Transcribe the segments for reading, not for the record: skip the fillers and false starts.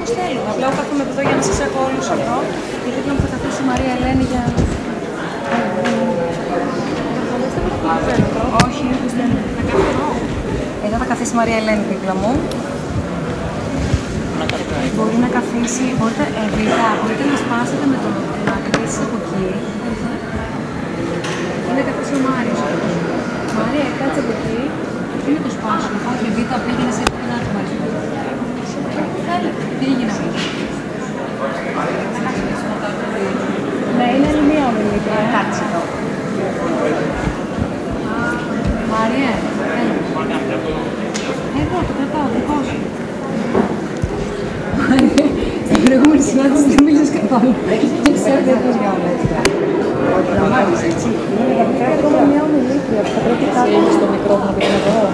όπως θέλω. Απλά κάθομαι εδώ για να σας έχω όλους εδώ. Και δίπλα μου θα καθίσει η Μαρία Ελένη για... Όχι, να κάθω εδώ. Εδώ θα καθίσει η Μαρία Ελένη δίπλα μου. Μπορεί να καθίσει, μπορείτε να σπάσετε με το να καθίσεις από εκεί. Ή να καθίσει ο Μάριος. Μαρία, κάτσε από εκεί. Ή να το σπάσω. Όχι, Βίτα, πήγαινε σε ένα άλλο Μάριο. Τι έγινε. Ναι, είναι άλλη μία ομιλήτρια. Κάτσε εδώ. Μαρία, εδώ το κρατάω, δικό σου. Στην προηγούμενη συνάντηση δεν μίλησες καθόλου. Δεν ξέρω τι ακούς για ομιλήτρια. Να μάθεις έτσι. Γιατί θέλω ακόμα μια ομιλήτρια. Θα πρέπει κάτι στο μικρόφωνο και να δω.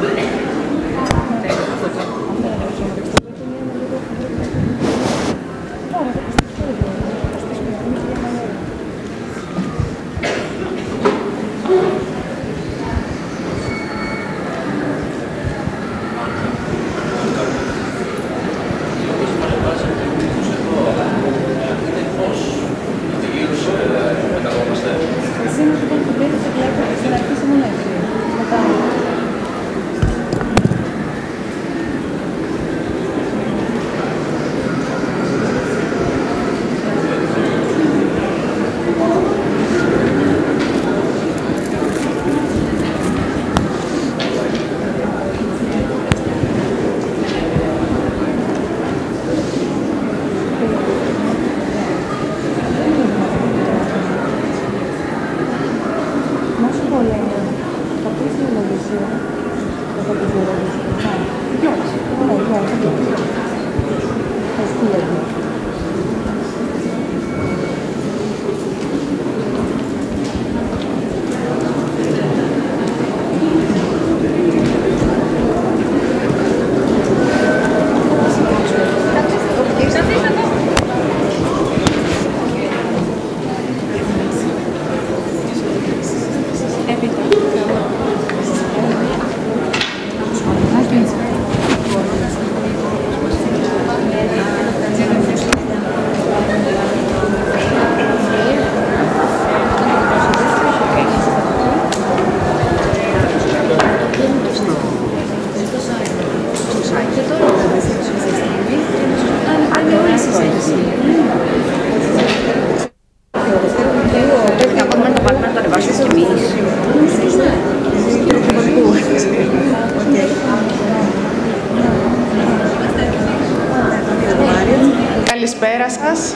Καλησπέρα σας.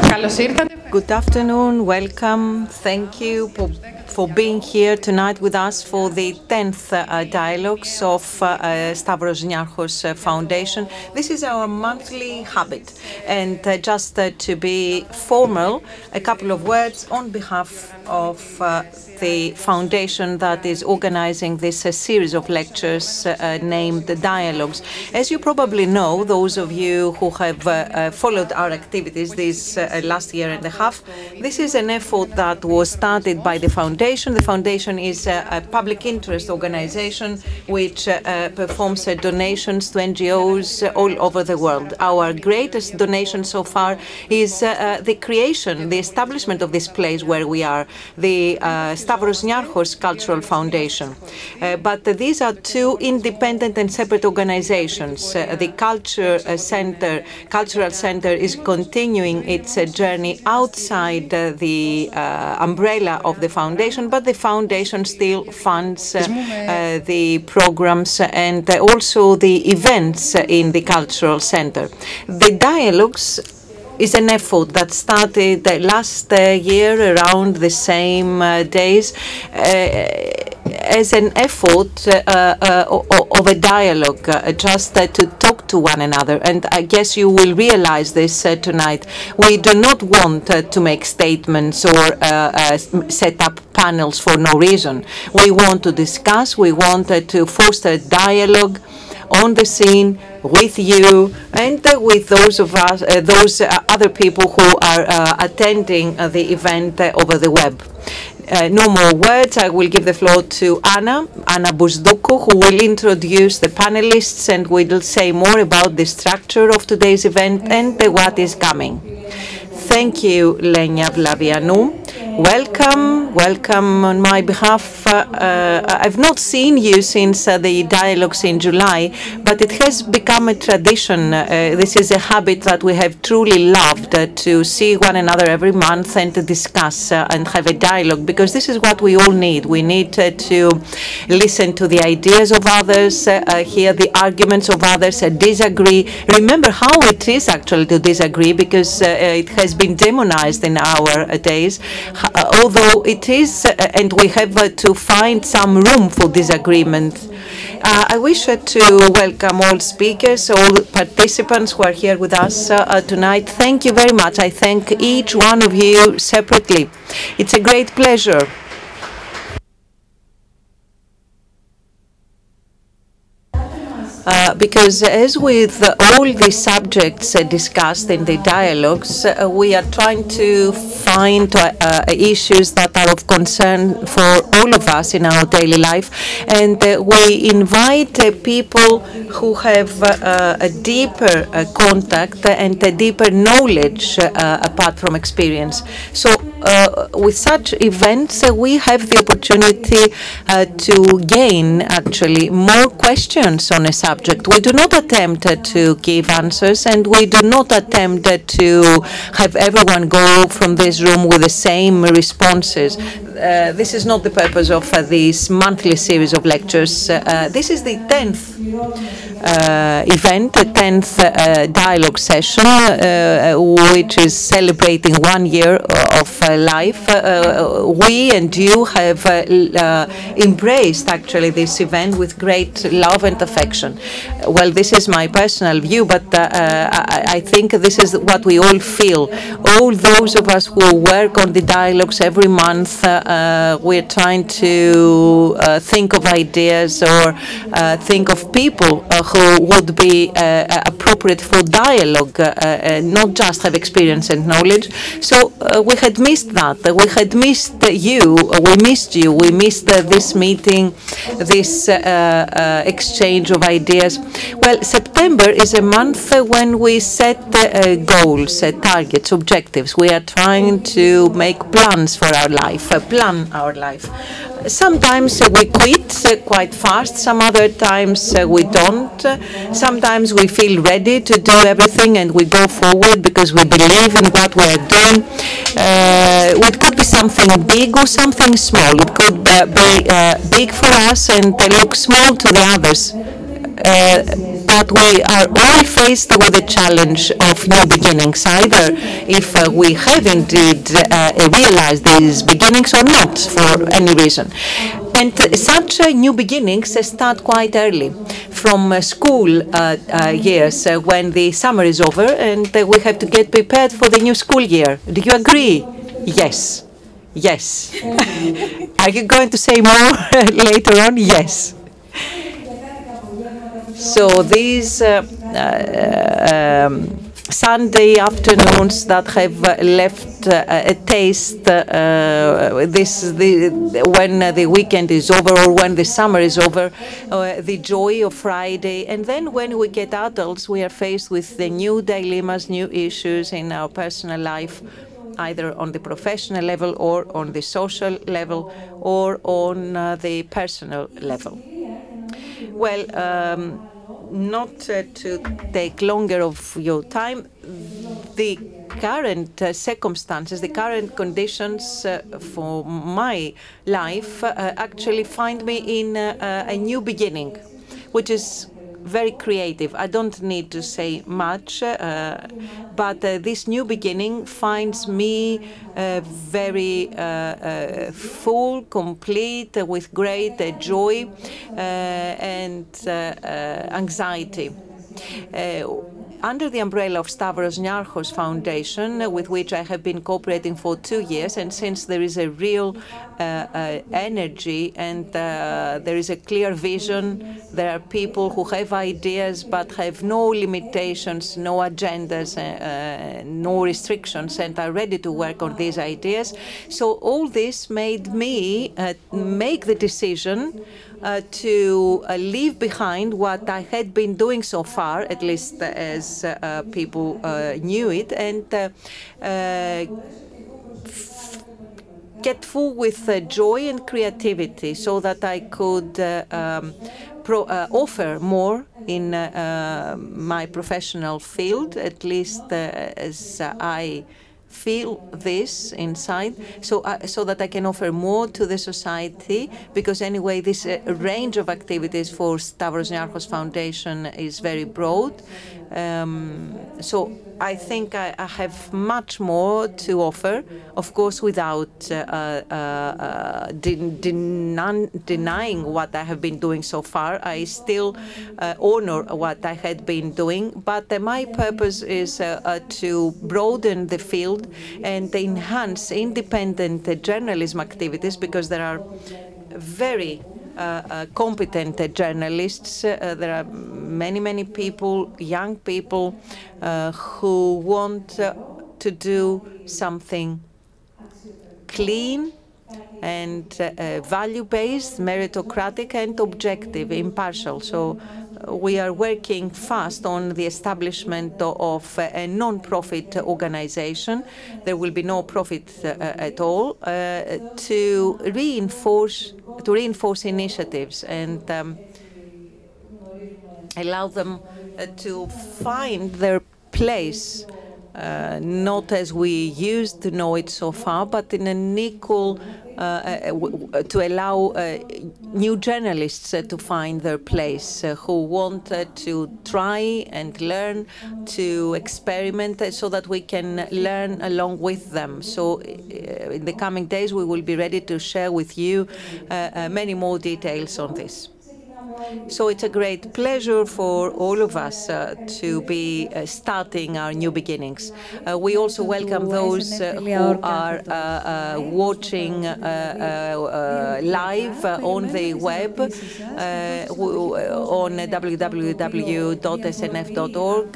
Καλώς ήρθατε. Good afternoon, welcome, thank you for being here tonight with us for the 10th dialogues of Stavros Niarchos Foundation. This is our monthly habit, and just to be formal, a couple of words on behalf of the foundation that is organizing this series of lectures named Dialogues. As you probably know, those of you who have followed our activities this last year and a half, this is an effort that was started by the foundation. The foundation is a public interest organization which performs donations to NGOs all over the world. Our greatest donation so far is the creation, the establishment of this place where we are, the Stavros Niarchos Cultural Foundation. But these are two independent and separate organizations. The Cultural Center is continuing its journey outside the umbrella of the foundation, but the foundation still funds the programs and also the events in the Cultural Center. The dialogues is an effort that started last year around the same days as an effort of a dialogue, just to talk to one another. And I guess you will realize this tonight. We do not want to make statements or set up panels for no reason. We want to discuss, we want to foster dialogue on the scene with you and with those of us, those other people who are attending the event over the web. No more words. I will give the floor to Anna Bousdoukou, who will introduce the panelists and will say more about the structure of today's event and what is coming. Thank you, Lenia Vlavianou. Welcome on my behalf. I've not seen you since the dialogues in July, but it has become a tradition. This is a habit that we have truly loved, to see one another every month and to discuss and have a dialogue, because this is what we all need. We need to listen to the ideas of others, hear the arguments of others, disagree. Remember how it is actually to disagree, because it has been demonized in our days. Although it is, and we have to find some room for disagreement. I wish to welcome all speakers, all participants who are here with us tonight. Thank you very much. I thank each one of you separately. It's a great pleasure. Because as with all the subjects discussed in the dialogues, we are trying to find issues that are of concern for all of us in our daily life, and we invite people who have a deeper contact and a deeper knowledge apart from experience. So with such events, we have the opportunity to gain actually more questions on a subject. We do not attempt to give answers, and we do not attempt to have everyone go from this room with the same responses. This is not the purpose of this monthly series of lectures. This is the 10th event, the 10th dialogue session, which is celebrating 1 year of life. We and you have embraced actually this event with great love and affection. Well, this is my personal view, but I think this is what we all feel. All those of us who work on the dialogues every month, we're trying to think of ideas or think of people who would be appropriate for dialogue, not just have experience and knowledge. So we had missed that. We had missed you. We missed you. We missed this meeting, this exchange of ideas. Well, September is a month when we set goals, targets, objectives. We are trying to make plans for our life, plan our life. Sometimes we quit quite fast, some other times we don't. Sometimes we feel ready to do everything and we go forward because we believe in what we are doing. It could be something big or something small. It could be big for us and look small to the others. But we are all faced with the challenge of new beginnings, either if we have indeed realized these beginnings or not for any reason. And such new beginnings start quite early, from school years when the summer is over and we have to get prepared for the new school year. Do you agree? Yes. Yes. Are you going to say more later on? Yes. So these Sunday afternoons that have left a taste, when the weekend is over or when the summer is over, the joy of Friday. And then when we get adults, we are faced with the new dilemmas, new issues in our personal life, either on the professional level or on the social level or on the personal level. Well, not to take longer of your time, the current circumstances, the current conditions for my life actually find me in a new beginning, which is very creative. I don't need to say much, but this new beginning finds me very full, complete, with great joy and anxiety. under the umbrella of Stavros Niarchos Foundation, with which I have been cooperating for 2 years, and since there is a real energy and there is a clear vision, there are people who have ideas but have no limitations, no agendas, no restrictions, and are ready to work on these ideas. So all this made me make the decision to leave behind what I had been doing so far, at least as people knew it, and get full with joy and creativity so that I could offer more in my professional field, at least as I feel this inside, so that I can offer more to the society, because anyway this range of activities for Stavros Niarchos Foundation is very broad. So I think I have much more to offer, of course, without denying what I have been doing so far. I still honor what I had been doing, but my purpose is to broaden the field and enhance independent journalism activities, because there are very competent journalists. There are many people, young people, who want to do something clean and value-based, meritocratic and objective, impartial. So we are working fast on the establishment of a non-profit organization. There will be no profit at all, to reinforce initiatives and allow them to find their place, not as we used to know it so far, but in an equal, to allow new journalists to find their place, who want to try and learn, to experiment, so that we can learn along with them. So in the coming days, we will be ready to share with you many more details on this. So it's a great pleasure for all of us to be starting our new beginnings. We also welcome those who are watching live on the web on www.snf.org.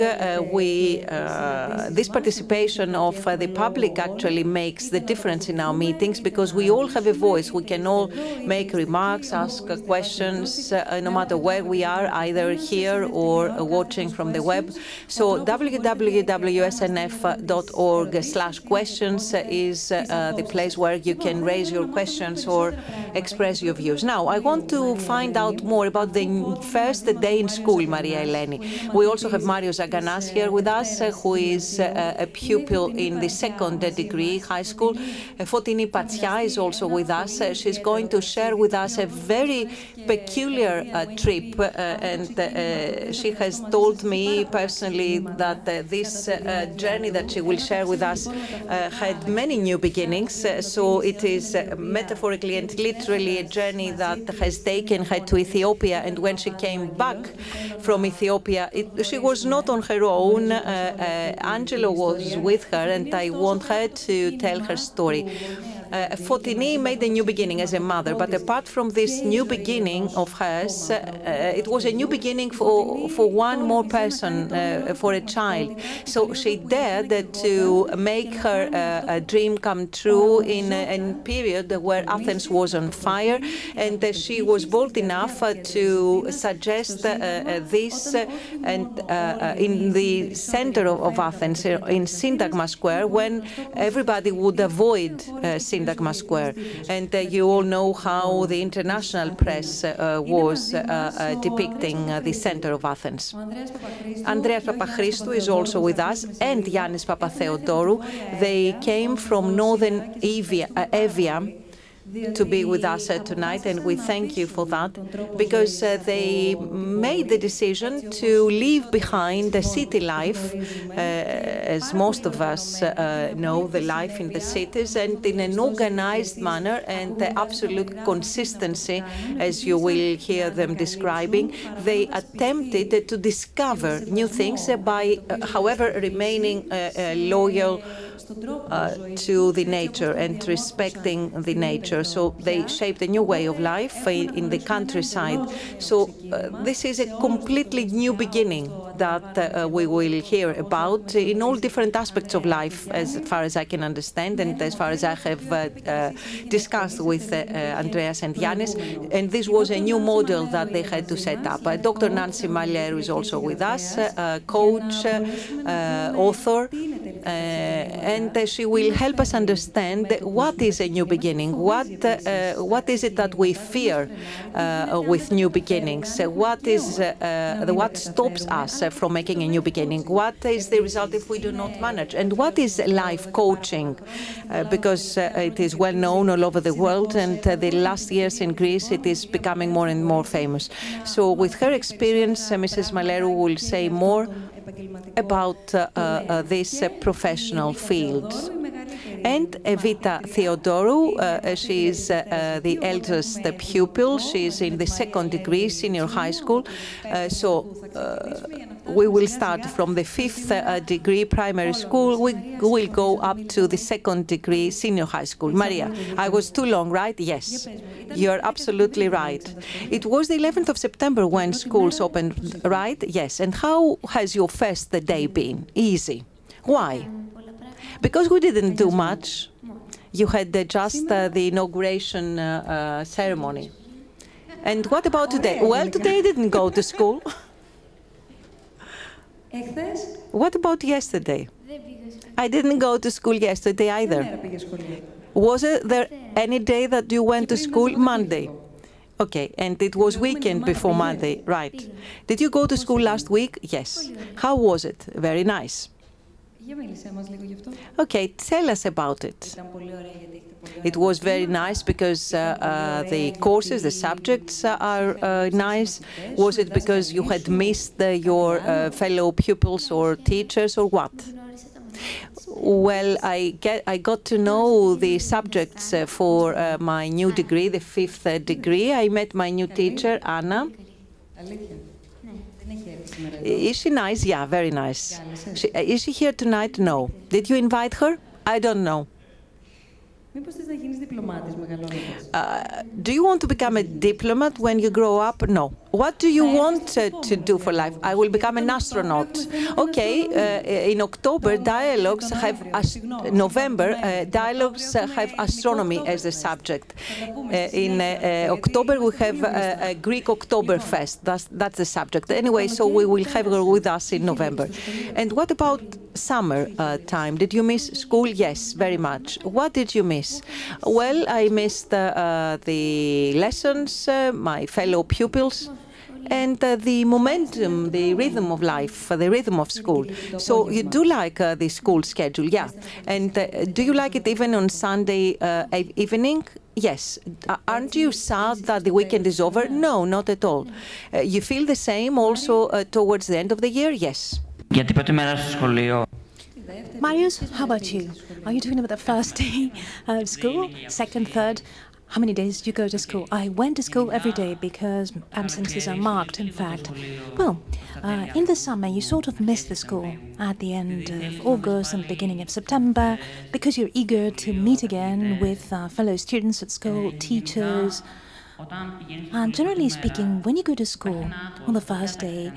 This participation of the public actually makes the difference in our meetings, because we all have a voice. We can all make remarks, ask questions, no matter where we are, either here or watching from the web. So www.snf.org/questions is the place where you can raise your questions or express your views. Now, I want to find out more about the first day in school, Maria Eleni. We also have Mario Zaganas here with us, who is a pupil in the second degree high school. Fotini Patsia is also with us. She's going to share with us a very peculiar trip, and she has told me personally that this journey that she will share with us had many new beginnings. So it is metaphorically and literally a journey that has taken her to Ethiopia, and when she came back from Ethiopia, she was not on her own. Angelo was with her, and I want her to tell her story. Fotini made a new beginning as a mother, but apart from this new beginning of hers, it was a new beginning for one more person, for a child. So she dared to make her dream come true in a period where Athens was on fire, and she was bold enough to suggest this, and in the center of Athens, in Syntagma Square, when everybody would avoid Syntagma Square. And you all know how the international press was depicting the center of Athens. Andreas Papachristou is also with us, and Yannis Papatheodorou. They came from northern Evia, to be with us tonight, and we thank you for that, because they made the decision to leave behind the city life, as most of us know, the life in the cities, and in an organized manner and the absolute consistency, as you will hear them describing. They attempted to discover new things by, however, remaining loyal to the nature and respecting the nature. So they shaped a new way of life in the countryside. So this is a completely new beginning that we will hear about in all different aspects of life, as far as I can understand, and as far as I have discussed with Andreas and Yannis. And this was a new model that they had to set up. Dr. Nancy Maleru is also with us, coach, author, and she will help us understand what is a new beginning, what is it that we fear with new beginnings, what stops us from making a new beginning, what is the result if we do not manage, and what is life coaching, because it is well known all over the world, and the last years in Greece it is becoming more and more famous. So with her experience, Mrs. Maleru will say more about this professional field. And Evita Theodorou, she is the eldest pupil. She is in the second degree, senior high school. We will start from the fifth degree primary school. We will go up to the second degree senior high school. Maria, I was too long, right? Yes, you're absolutely right. It was the 11th of September when schools opened, right? Yes. And how has your first day been? Easy. Why? Because we didn't do much. You had just the inauguration ceremony. And what about today? Well, today I didn't go to school. What about yesterday? I didn't go to school yesterday either. Was there any day that you went to school? Monday. Okay, and it was weekend before Monday, right? Did you go to school last week? Yes. How was it? Very nice. Okay, tell us about it. It was very nice because the courses, the subjects are nice. Was it because you had missed your fellow pupils or teachers, or what? Well, I got to know the subjects for my new degree, the fifth degree. I met my new teacher, Anna. Is she nice? Yeah, very nice. Is she here tonight? No. Did you invite her? I don't know. Do you want to become a diplomat when you grow up? No. What do you want to do for life? I will become an astronaut. Okay, in October, dialogues have, November, dialogues have astronomy as a subject. In October, we have a Greek Oktoberfest. That's the subject. Anyway, so we will have her with us in November. And what about summer time? Did you miss school? Yes, very much. What did you miss? Well, I missed the lessons, my fellow pupils, and the momentum, the rhythm of life, the rhythm of school. So you do like the school schedule, yeah. And do you like it even on Sunday evening? Yes. Aren't you sad that the weekend is over? No, not at all. You feel the same also towards the end of the year? Yes. Marius, how about you? Are you talking about the first day of school, second, third? How many days do you go to school? I went to school every day because absences are marked, in fact. Well, in the summer, you sort of miss the school at the end of August and beginning of September because you're eager to meet again with fellow students at school, teachers. And generally speaking, when you go to school on the first day,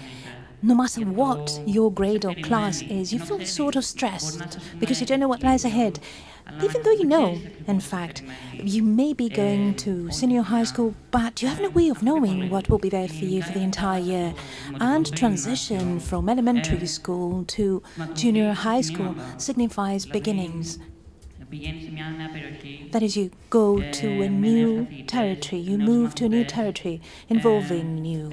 no matter what your grade or class is, you feel sort of stressed because you don't know what lies ahead. Even though you know, in fact, you may be going to senior high school, but you have no way of knowing what will be there for you for the entire year. And transition from elementary school to junior high school signifies beginnings. That is, you go to a new territory, you move to a new territory involving new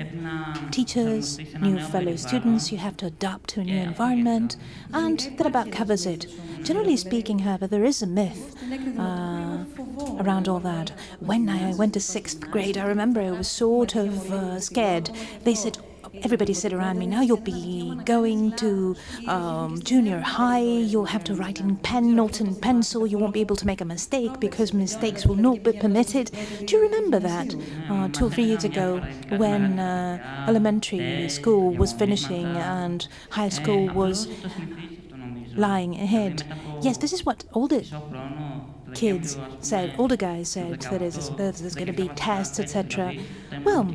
teachers, new fellow students, you have to adapt to a new environment, and that about covers it. Generally speaking, however, there is a myth around all that. When I went to 6th grade, I remember I was sort of scared. They said, everybody said around me, now you'll be going to junior high, you'll have to write in pen, not in pencil, you won't be able to make a mistake because mistakes will not be permitted. Do you remember that 2 or 3 years ago when elementary school was finishing and high school was lying ahead? Yes, this is what older kids said, older guys said, that there's going to be tests, etc. Well,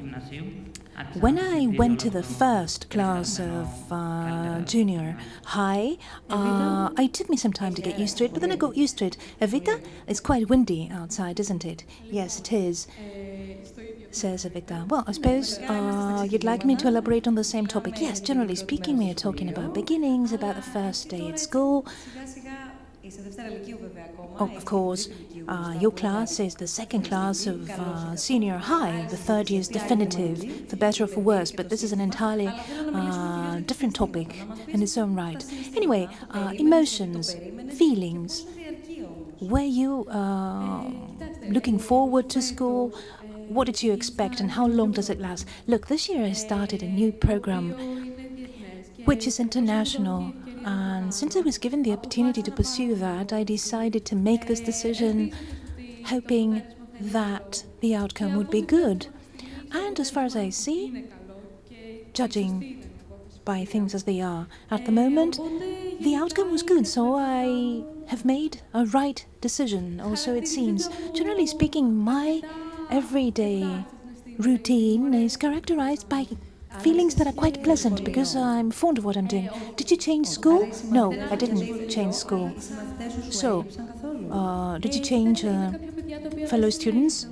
when I went to the first class of junior high, it took me some time to get used to it, but then I got used to it. Evita, it's quite windy outside, isn't it? Yes, it is, says Evita. Well, I suppose you'd like me to elaborate on the same topic. Yes, generally speaking, we are talking about beginnings, about the first day at school. Oh, of course, your class is the second class of senior high. The third year is definitive, for better or for worse, but this is an entirely different topic in its own right. Anyway, emotions, feelings. Were you looking forward to school? What did you expect and how long does it last? Look, this year I started a new program which is international. And since I was given the opportunity to pursue that, I decided to make this decision hoping that the outcome would be good. And as far as I see, judging by things as they are at the moment, the outcome was good, so I have made a right decision, or so it seems. Generally speaking, my everyday routine is characterized by feelings that are quite pleasant because I'm fond of what I'm doing. Did you change school? No, I didn't change school. So, did you change fellow students?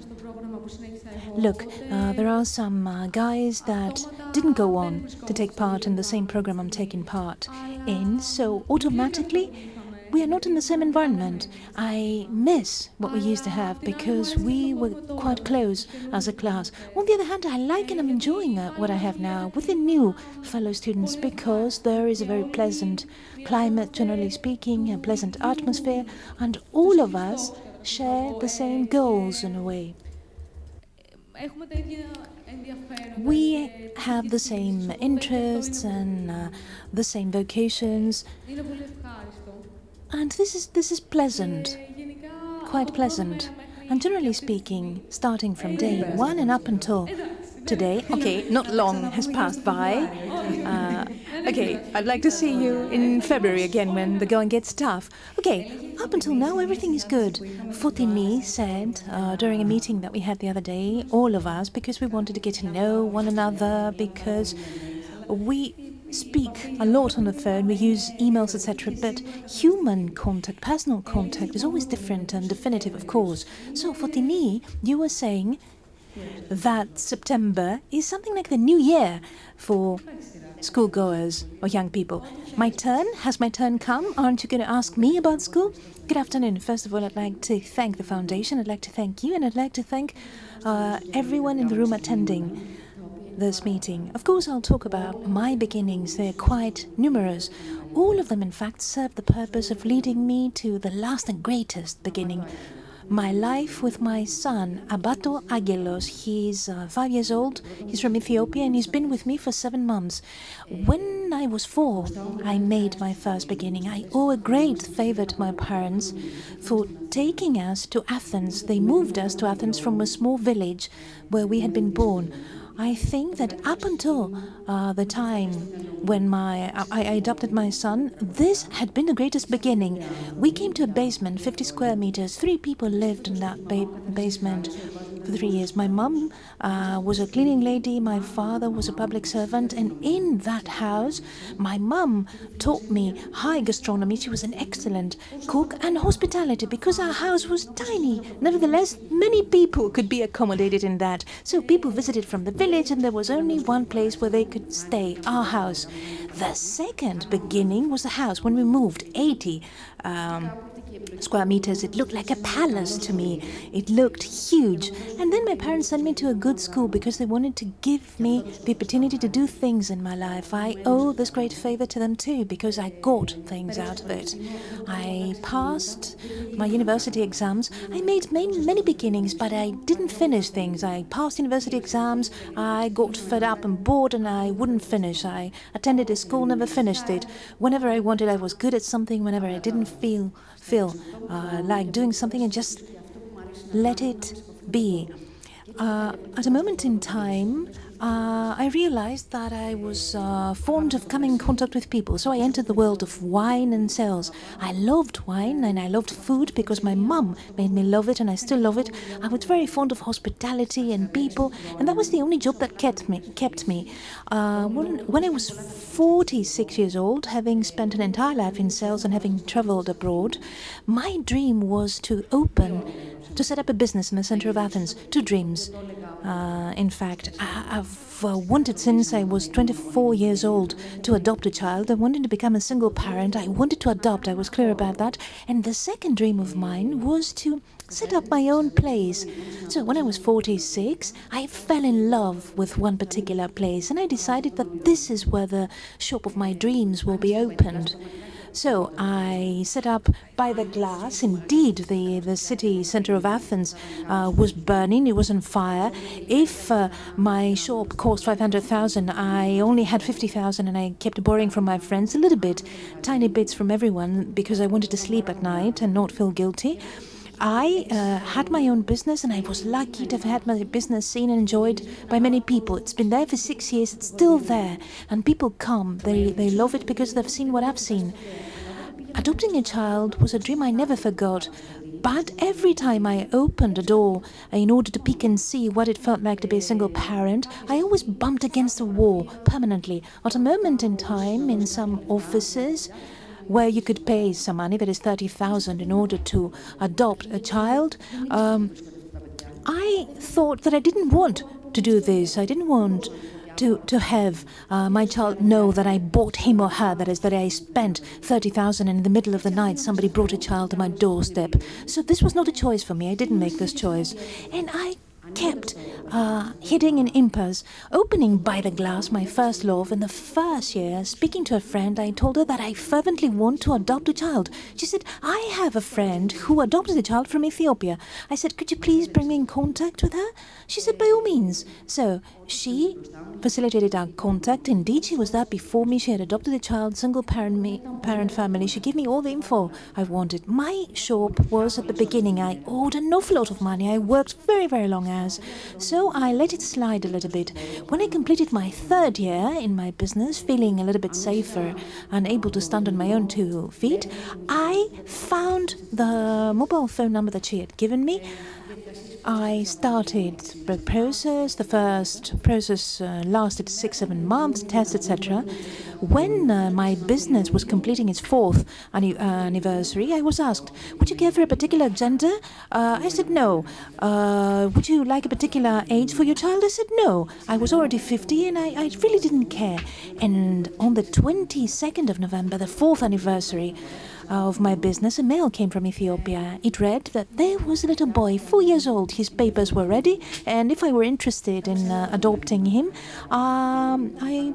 Look, there are some guys that didn't go on to take part in the same program I'm taking part in, so automatically we are not in the same environment. I miss what we used to have because we were quite close as a class. On the other hand, I like and I'm enjoying what I have now with the new fellow students because there is a very pleasant climate, generally speaking, a pleasant atmosphere, and all of us share the same goals in a way. We have the same interests and the same vocations. And this is pleasant, quite pleasant. And generally speaking, starting from day one and up until today, okay, not long has passed by. Okay, I'd like to see you in February again when the going gets tough. Okay, up until now, everything is good. Fotini said during a meeting that we had the other day, all of us, because we wanted to get to know one another, because we speak a lot on the phone, we use emails, etc., but human contact, personal contact is always different and definitive, of course. So, Fotini, you were saying that September is something like the new year for schoolgoers or young people. My turn? Has my turn come? Aren't you going to ask me about school? Good afternoon. First of all, I'd like to thank the foundation, I'd like to thank you, and I'd like to thank everyone in the room attending this meeting. Of course, I'll talk about my beginnings. They're quite numerous. All of them, in fact, serve the purpose of leading me to the last and greatest beginning. My life with my son, Abato Agelos. He's 5 years old, he's from Ethiopia, and he's been with me for 7 months. When I was 4, I made my first beginning. I owe a great favor to my parents for taking us to Athens. They moved us to Athens from a small village where we had been born. I think that up until the time when I adopted my son, this had been the greatest beginning. We came to a basement, 50 square meters. 3 people lived in that basement. for 3 years. My mum was a cleaning lady, my father was a public servant, and in that house, my mum taught me high gastronomy. She was an excellent cook and hospitality because our house was tiny. Nevertheless, many people could be accommodated in that. So people visited from the village, and there was only one place where they could stay, our house. The second beginning was the house. When we moved 80 square meters, it looked like a palace to me. It looked huge. And then my parents sent me to a good school because they wanted to give me the opportunity to do things in my life. I owe this great favor to them too because I got things out of it. I passed my university exams. I made many beginnings, but I didn't finish things. I passed university exams. I got fed up and bored, and I wouldn't finish. I attended a school, never finished it. Whenever I wanted, I was good at something. Whenever I didn't feel like doing something, and just let it be. At a moment in time, I realized that I was fond of coming in contact with people, so I entered the world of wine and sales. I loved wine and I loved food because my mum made me love it, and I still love it. I was very fond of hospitality and people, and that was the only job that kept me. When I was 46 years old, having spent an entire life in sales and having traveled abroad, my dream was to set up a business in the center of Athens. 2 dreams. In fact, I've wanted since I was 24 years old to adopt a child. I wanted to become a single parent. I wanted to adopt. I was clear about that. And the second dream of mine was to set up my own place. So when I was 46, I fell in love with one particular place, and I decided that this is where the shop of my dreams will be opened. So I set up by the glass. Indeed, the city center of Athens was burning. It was on fire. If my shop cost 500,000, I only had 50,000, and I kept borrowing from my friends a little bit, tiny bits from everyone, because I wanted to sleep at night and not feel guilty. I had my own business, and I was lucky to have had my business seen and enjoyed by many people. It's been there for 6 years. It's still there, and people come. They love it because they've seen what I've seen. Adopting a child was a dream I never forgot. But every time I opened a door in order to peek and see what it felt like to be a single parent, I always bumped against a wall permanently. At a moment in time, in some offices, where you could pay some money, that is 30,000, in order to adopt a child, I thought that I didn't want to do this. I didn't want to have my child know that I bought him or her, that is, that I spent 30,000 and in the middle of the night somebody brought a child to my doorstep. So this was not a choice for me. I didn't make this choice. And I kept hitting an impasse, opening by the glass, my first love. In the first year, speaking to a friend, I told her that I fervently want to adopt a child. She said, I have a friend who adopted a child from Ethiopia. I said, could you please bring me in contact with her? She said, by all means. So she facilitated our contact. Indeed, she was there before me. She had adopted a child, single parent family. She gave me all the info I wanted. My shop was at the beginning. I owed an awful lot of money. I worked very, very long hours. So I let it slide a little bit. When I completed my 3rd year in my business, feeling a little bit safer and able to stand on my own 2 feet, I found the mobile phone number that she had given me. I started the process. The first process lasted 6-7 months, tests, etc. When my business was completing its 4th anniversary, I was asked, would you care for a particular gender? I said no. Would you like a particular age for your child? I said no. I was already 50 and I really didn't care. And on the 22nd of November, the 4th anniversary of my business, a mail came from Ethiopia. It read that there was a little boy, 4 years old. His papers were ready, and if I were interested in adopting him, I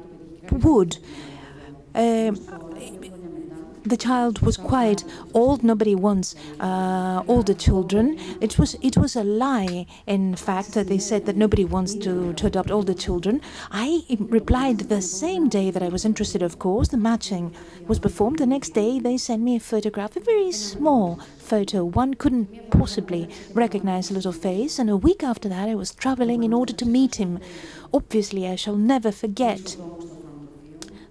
would. The child was quite old. Nobody wants older children. It was a lie, in fact, that they said that nobody wants to adopt older children. I replied the same day that I was interested, of course. The matching was performed. The next day, they sent me a photograph, a very small photo. One couldn't possibly recognize a little face. And a week after that, I was traveling in order to meet him. Obviously, I shall never forget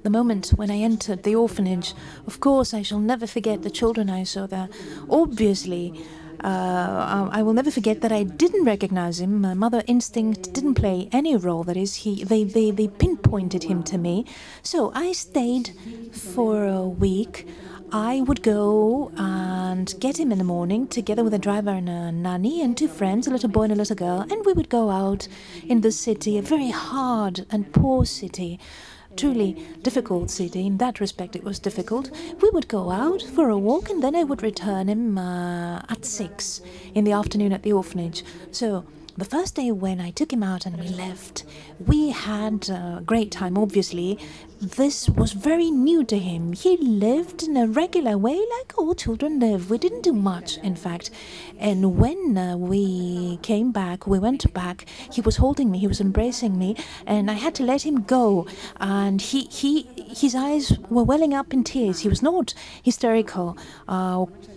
the moment when I entered the orphanage. Of course, I shall never forget the children I saw there. Obviously, I will never forget that I didn't recognize him. My mother instinct didn't play any role. That is, they pinpointed him to me. So I stayed for a week. I would go and get him in the morning together with a driver and a nanny and two friends, a little boy and a little girl, and we would go out in the city, a very hard and poor city. Truly difficult city. In that respect, it was difficult. We would go out for a walk, and then I would return him at 6 in the afternoon at the orphanage. So the first day when I took him out and we left, we had a great time, obviously. This was very new to him. He lived in a regular way like all children live. We didn't do much, in fact. And when we came back, we went back, he was holding me, he was embracing me, and I had to let him go. And his eyes were welling up in tears. He was not hysterical,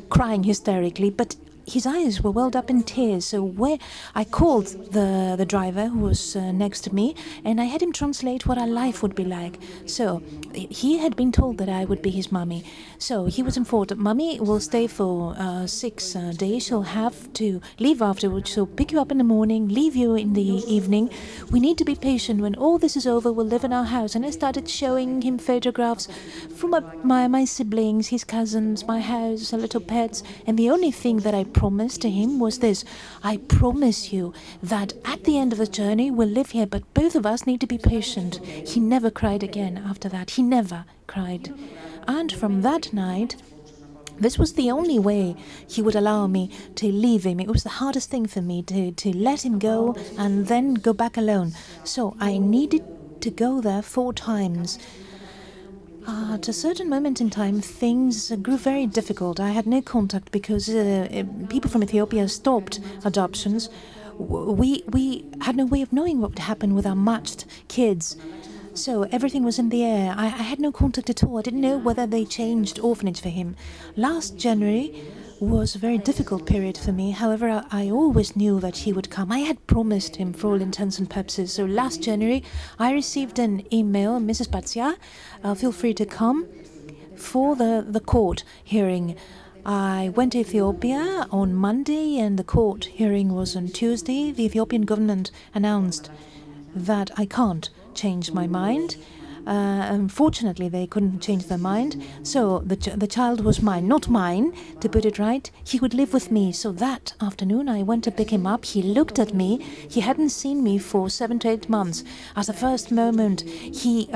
crying hysterically, but his eyes were welled up in tears. So where I called the driver who was next to me, and I had him translate what our life would be like. So he had been told that I would be his mummy. So he was informed that mummy will stay for 6 days. She'll have to leave afterwards. She'll pick you up in the morning, leave you in the evening. We need to be patient. When all this is over, we'll live in our house. And I started showing him photographs from my siblings, his cousins, my house, the little pets. And the only thing that I promised to him was this: I promise you that at the end of the journey we'll live here, but both of us need to be patient. He never cried again after that. He never cried. And from that night, this was the only way he would allow me to leave him. It was the hardest thing for me to let him go and then go back alone. So I needed to go there 4 times. At a certain moment in time, things grew very difficult. I had no contact because people from Ethiopia stopped adoptions. We had no way of knowing what would happen with our matched kids. So everything was in the air. I had no contact at all. I didn't know whether they changed orphanage for him. Last January was a very difficult period for me. However, I always knew that he would come. I had promised him for all intents and purposes. So last January, I received an email, Mrs. Patsia, feel free to come for the court hearing. I went to Ethiopia on Monday and the court hearing was on Tuesday. The Ethiopian government announced that I can't change my mind. Unfortunately, they couldn't change their mind. So the child was mine, not mine, to put it right. He would live with me. So that afternoon, I went to pick him up. He looked at me. He hadn't seen me for 7 to 8 months. At the first moment, he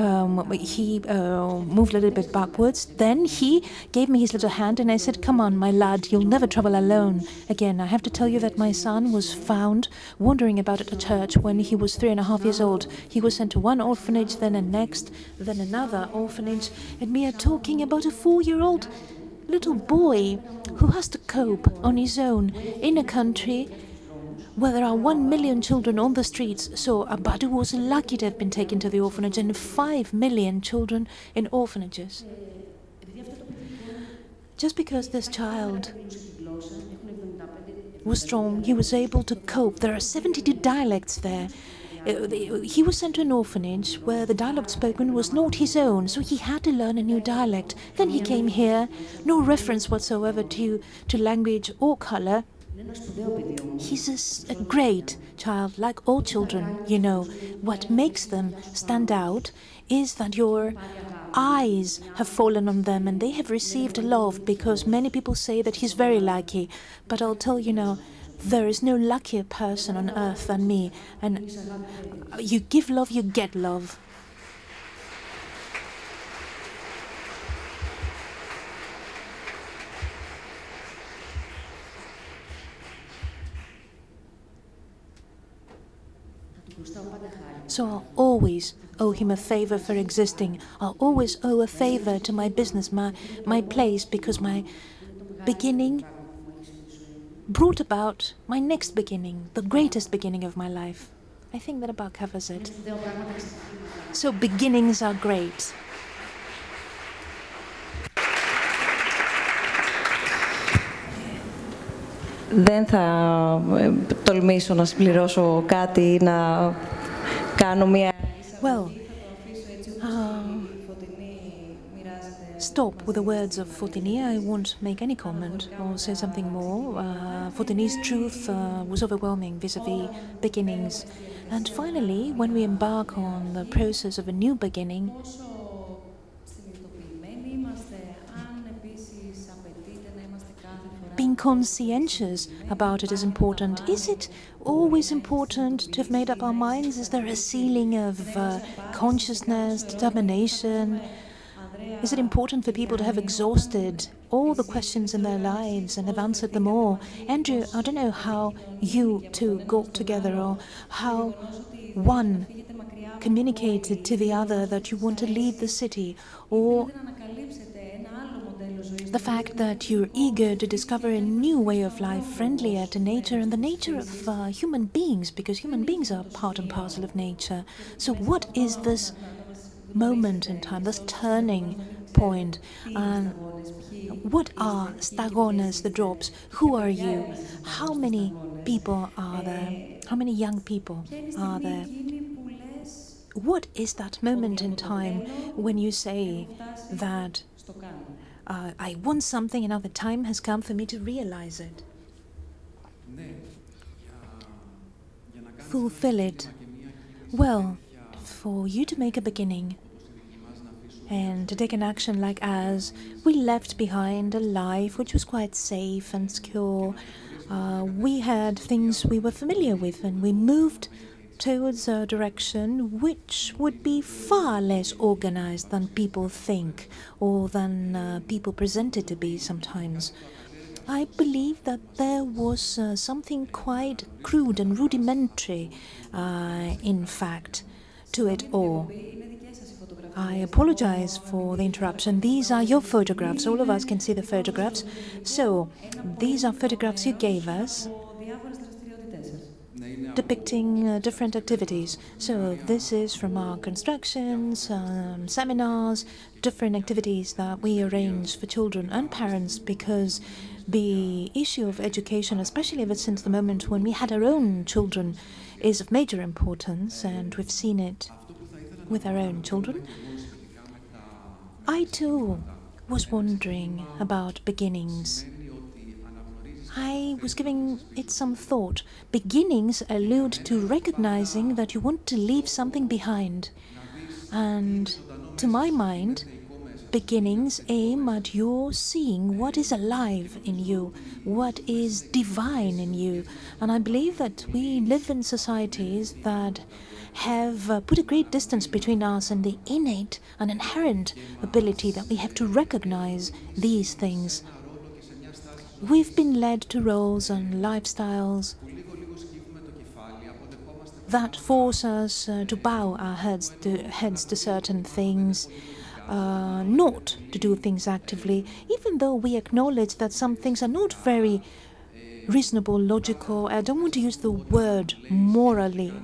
moved a little bit backwards. Then he gave me his little hand, and I said, "Come on, my lad, you'll never travel alone again." I have to tell you that my son was found wandering about at a church when he was 3.5 years old. He was sent to one orphanage, then a next, then another orphanage, and we are talking about a 4-year-old little boy who has to cope on his own in a country where there are 1 million children on the streets. So Abadu was lucky to have been taken to the orphanage, and 5 million children in orphanages. Just because this child was strong, he was able to cope. There are 72 dialects there. He was sent to an orphanage where the dialect spoken was not his own, so he had to learn a new dialect. Then he came here, no reference whatsoever to language or color. He's a great child, like all children, you know. What makes them stand out is that your eyes have fallen on them and they have received love, because many people say that he's very lucky. But I'll tell you now, there is no luckier person on earth than me. And you give love, you get love. So I'll always owe him a favor for existing. I'll always owe a favor to my business, my place, because my beginning brought about my next beginning, the greatest beginning of my life. I think that about covers it. So beginnings are great. Δεν θα τολμήσω να συμπληρώσω κάτι ή να κάνω μία... Well, stop with the words of Fotini. I won't make any comment or say something more. Fotini's truth was overwhelming vis-à-vis beginnings. And finally, when we embark on the process of a new beginning, being conscientious about it is important. Is it always important to have made up our minds? Is there a ceiling of consciousness, determination? Is it important for people to have exhausted all the questions in their lives and have answered them all? Andrew, I don't know how you two got together or how one communicated to the other that you want to leave the city, or the fact that you're eager to discover a new way of life friendlier to nature and the nature of human beings, because human beings are part and parcel of nature. So what is this moment in time, this turning point? What are stagones, the drops? Who are you? How many people are there? How many young people are there? What is that moment in time when you say that I want something and now the time has come for me to realize it? Fulfill it. Well, for you to make a beginning and to take an action like ours, we left behind a life which was quite safe and secure. We had things we were familiar with, and we moved towards a direction which would be far less organized than people think, or than people present it to be sometimes. I believe that there was something quite crude and rudimentary, in fact, to it all. I apologize for the interruption. These are your photographs. All of us can see the photographs. So, these are photographs you gave us depicting different activities. So this is from our constructions, seminars, different activities that we arrange for children and parents, because the issue of education, especially ever since the moment when we had our own children, is of major importance, and we've seen it with our own children. I too was wondering about beginnings. I was giving it some thought. Beginnings allude to recognizing that you want to leave something behind. And to my mind, beginnings aim at your seeing what is alive in you, what is divine in you. And I believe that we live in societies that have put a great distance between us and the innate and inherent ability that we have to recognize these things. We've been led to roles and lifestyles that force us to bow our heads to certain things, not to do things actively, even though we acknowledge that some things are not very reasonable, logical. I don't want to use the word morally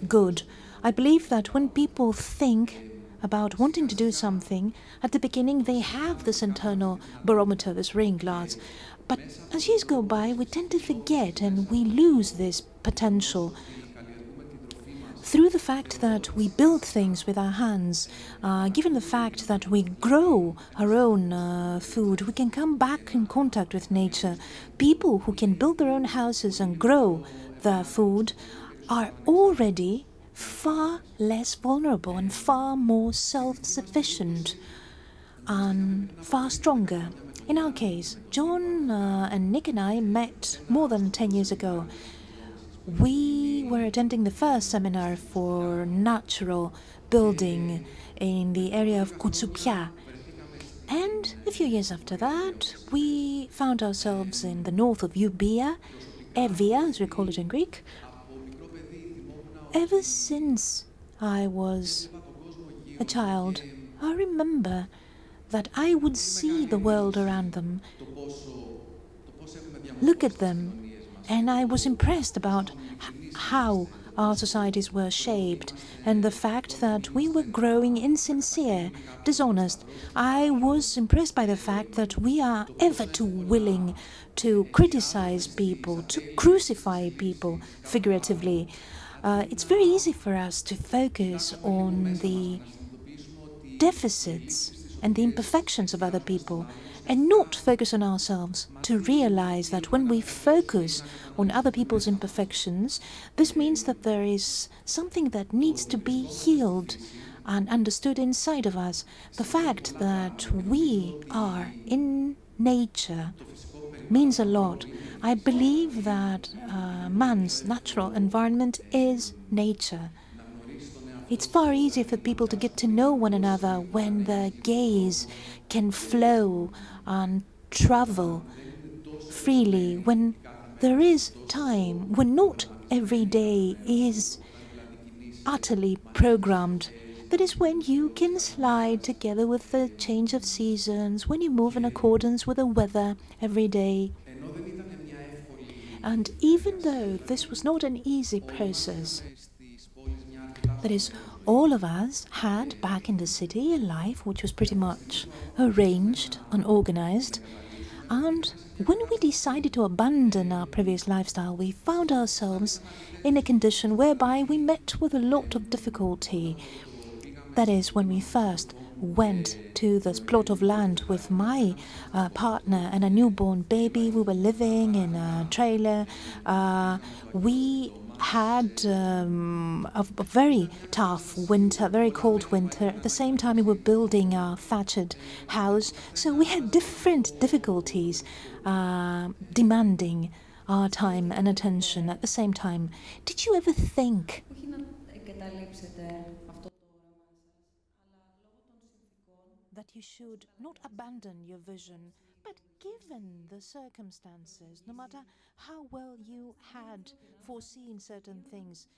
good. I believe that when people think about wanting to do something, at the beginning they have this internal barometer, this rain glass. But as years go by, we tend to forget and we lose this potential. Through the fact that we build things with our hands, given the fact that we grow our own food, we can come back in contact with nature. People who can build their own houses and grow their food are already far less vulnerable and far more self-sufficient and far stronger. In our case, John and Nick and I met more than 10 years ago. We were attending the first seminar for natural building in the area of Koutsupia. And a few years after that, we found ourselves in the north of Euboea, Evia, as we call it in Greek. Ever since I was a child, I remember that I would see the world around them, look at them, and I was impressed about how our societies were shaped and the fact that we were growing insincere, dishonest. I was impressed by the fact that we are ever too willing to criticize people, to crucify people figuratively. It's very easy for us to focus on the deficits and the imperfections of other people and not focus on ourselves, to realize that when we focus on other people's imperfections, this means that there is something that needs to be healed and understood inside of us. The fact that we are in nature means a lot. I believe that man's natural environment is nature. It's far easier for people to get to know one another when their gaze can flow and travel freely, when there is time, when not every day is utterly programmed. That is when you can slide together with the change of seasons, when you move in accordance with the weather every day. And even though this was not an easy process, that is, all of us had back in the city a life which was pretty much arranged and organized. And when we decided to abandon our previous lifestyle, we found ourselves in a condition whereby we met with a lot of difficulty. That is, when we first went to this plot of land with my partner and a newborn baby, we were living in a trailer. We had a very tough winter, very cold winter. At the same time, we were building our thatched house. So we had different difficulties demanding our time and attention at the same time. Did you ever think that you should not abandon your vision, but given the circumstances, no matter how well you had foreseen certain things,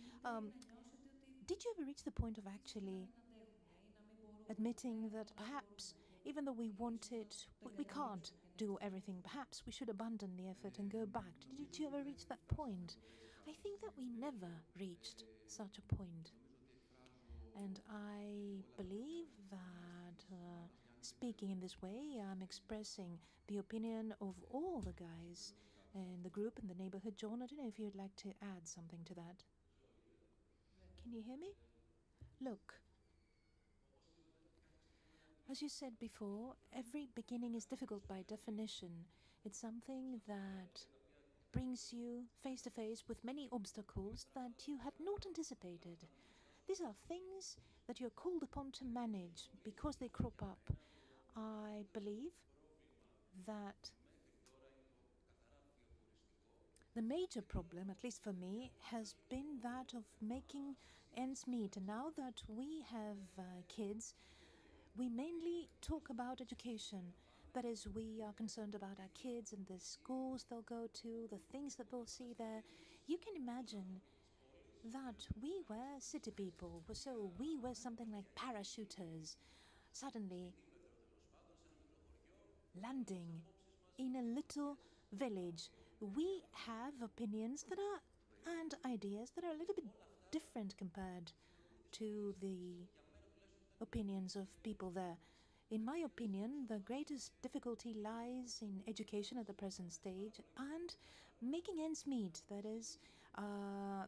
did you ever reach the point of actually admitting that perhaps, even though we wanted, we can't do everything, perhaps we should abandon the effort and go back? Did you ever reach that point? I think that we never reached such a point. And I believe that speaking in this way, I'm expressing the opinion of all the guys in the group, in the neighborhood. John, I don't know if you'd like to add something to that. Can you hear me? Look, as you said before, every beginning is difficult by definition. It's something that brings you face to face with many obstacles that you had not anticipated. These are things that you're called upon to manage because they crop up. I believe that the major problem, at least for me, has been that of making ends meet. And now that we have kids, we mainly talk about education. That is, we are concerned about our kids and the schools they'll go to, the things that they'll see there. You can imagine that we were city people, so we were something like parachuters, suddenly landing in a little village. We have opinions that are and ideas that are a little bit different compared to the opinions of people there. In my opinion, the greatest difficulty lies in education at the present stage and making ends meet. That is,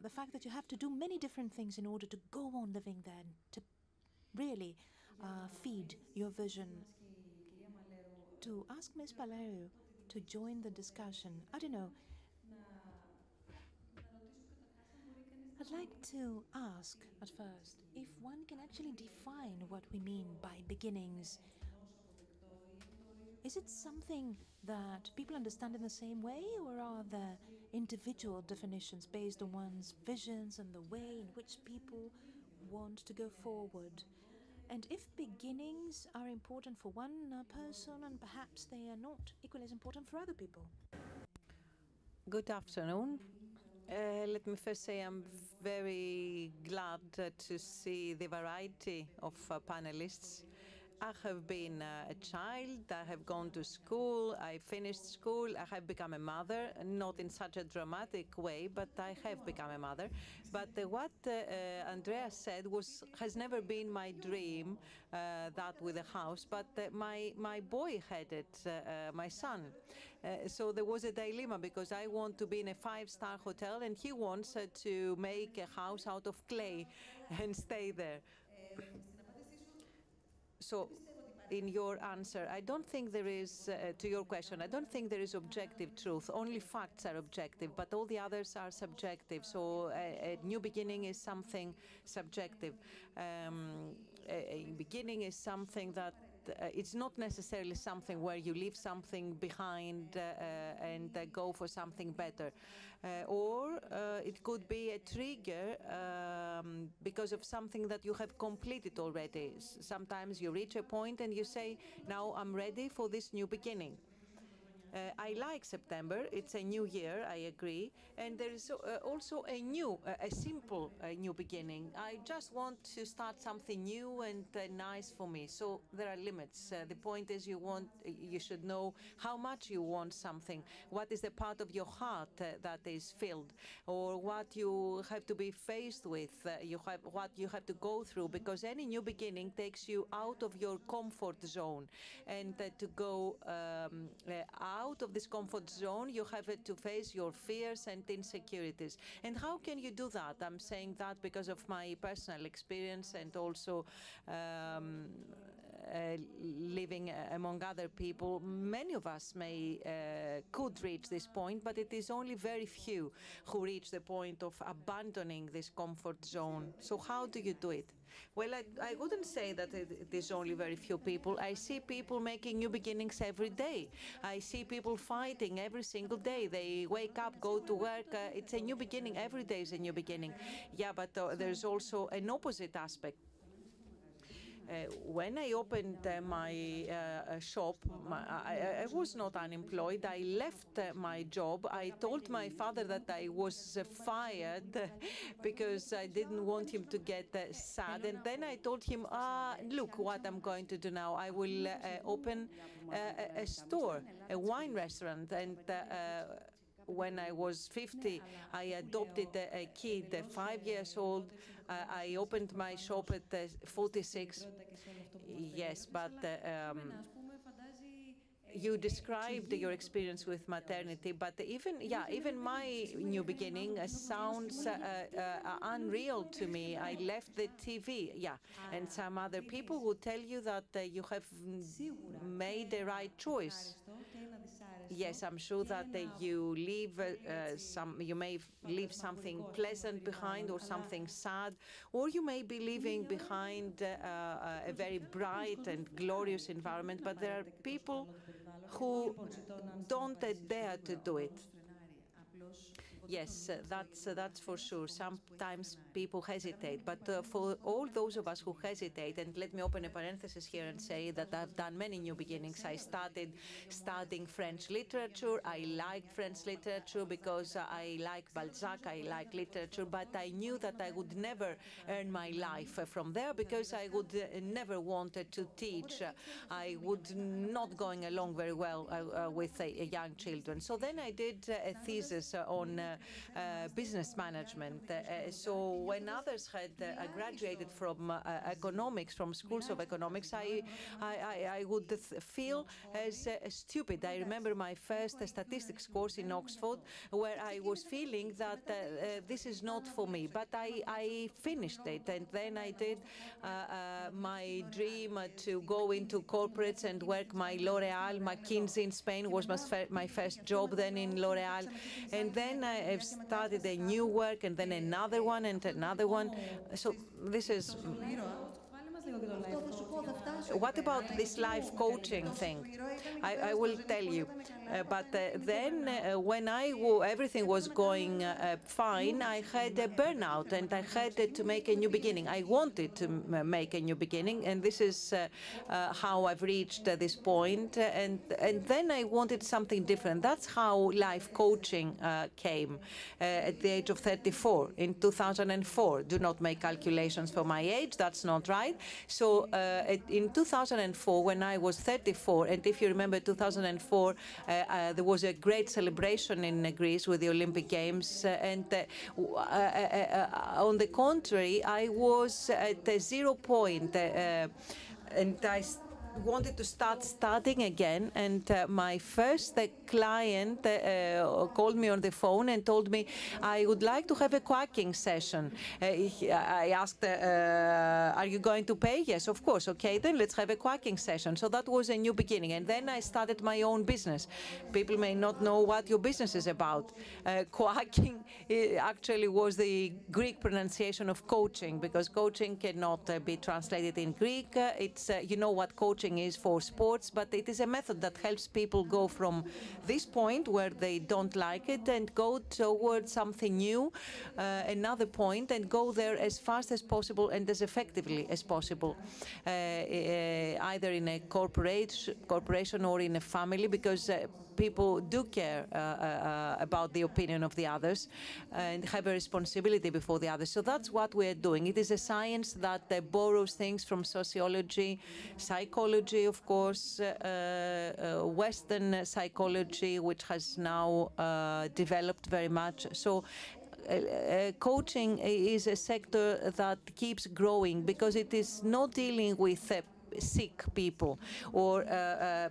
the fact that you have to do many different things in order to go on living there, to really feed your vision. To ask Ms. Palero to join the discussion, I don't know, I'd like to ask at first if one can actually define what we mean by beginnings. Is it something that people understand in the same way, or are there individual definitions based on one's visions and the way in which people want to go forward? And if beginnings are important for one person and perhaps they are not equally as important for other people? Good afternoon. Let me first say I'm very glad to see the variety of panelists. I have been a child, I have gone to school, I finished school, I have become a mother, not in such a dramatic way, but I have become a mother. But what Andrea said has never been my dream, that with a house, but my boy had it, my son. So there was a dilemma because I want to be in a five-star hotel and he wants to make a house out of clay and stay there. So, in your answer, I don't think there is, to your question, I don't think there is objective truth. Only facts are objective, but all the others are subjective. So a new beginning is something subjective. A beginning is something that it's not necessarily something where you leave something behind and go for something better. Or it could be a trigger because of something that you have completed already. Sometimes you reach a point and you say, now I'm ready for this new beginning. I like September. It's a new year, I agree. And there is also a simple new beginning. I just want to start something new and nice for me. So there are limits. The point is you should know how much you want something. What is the part of your heart that is filled, or what you have to be faced with, what you have to go through, because any new beginning takes you out of your comfort zone. And to go out of this comfort zone, you have to face your fears and insecurities. And how can you do that? I'm saying that because of my personal experience and also living among other people. Many of us could reach this point, but it is only very few who reach the point of abandoning this comfort zone. So how do you do it? Well, I wouldn't say that it is only very few people. I see people making new beginnings every day. I see people fighting every single day. They wake up, go to work. It's a new beginning. Every day is a new beginning. Yeah, but there's also an opposite aspect. When I opened my shop, I was not unemployed. I left my job. I told my father that I was fired because I didn't want him to get sad. And then I told him, look what I'm going to do now. I will open a store, a wine restaurant. And when I was 50, I adopted a kid, 5 years old. I opened my shop at 46. Yes, but you described your experience with maternity, but even my new beginning sounds unreal to me. I left the TV, and some other people will tell you that you have made the right choice. Yes, I'm sure that you may leave something pleasant behind or something sad, or you may be leaving behind a very bright and glorious environment, but there are people who don't dare to do it. Yes, that's for sure. Sometimes people hesitate, but for all those of us who hesitate, and let me open a parenthesis here and say that I've done many new beginnings. I started studying French literature. I liked French literature because I like Balzac, I like literature, but I knew that I would never earn my life from there because I would never wanted to teach. I would not going along very well with young children. So then I did a thesis on business management. So when others had graduated from economics, from schools of economics, I would feel as stupid. I remember my first statistics course in Oxford, where I was feeling that this is not for me. But I finished it, and then I did my dream to go into corporates and work my L'Oreal, McKinsey in Spain was my first job then in L'Oreal, and then I've started a new work and then another one and another one. So this is. What about this life coaching thing? I will tell you. But then when everything was going fine, I had a burnout and I had to make a new beginning. I wanted to make a new beginning, and this is how I've reached this point. And then I wanted something different. That's how life coaching came at the age of 34 in 2004. Do not make calculations for my age. That's not right. So in 2004, when I was 34, and if you remember 2004, there was a great celebration in Greece with the Olympic Games. And on the contrary, I was at 0 point. And wanted to start studying again, and my first client called me on the phone and told me, I would like to have a quacking session. I asked, are you going to pay? Yes, of course. Okay, then let's have a quacking session. So that was a new beginning. And then I started my own business. People may not know what your business is about. Quacking actually was the Greek pronunciation of coaching, because coaching cannot be translated in Greek. It's, you know what coaching is for sports, but it is a method that helps people go from this point where they don't like it and go towards something new, another point, and go there as fast as possible and as effectively as possible, either in a corporation or in a family, because people do care about the opinion of the others and have a responsibility before the others. So that's what we're doing. It is a science that borrows things from sociology, psychology, of course, Western psychology, which has now developed very much. So coaching is a sector that keeps growing because it is not dealing with sick people or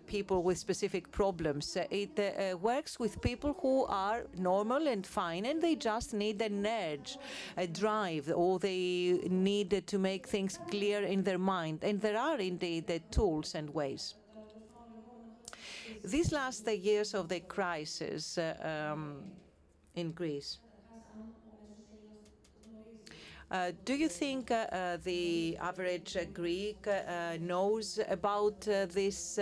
people with specific problems. It works with people who are normal and fine, and they just need an urge, a drive, or they need to make things clear in their mind. And there are indeed tools and ways. These last years of the crisis in Greece, do you think the average Greek knows about this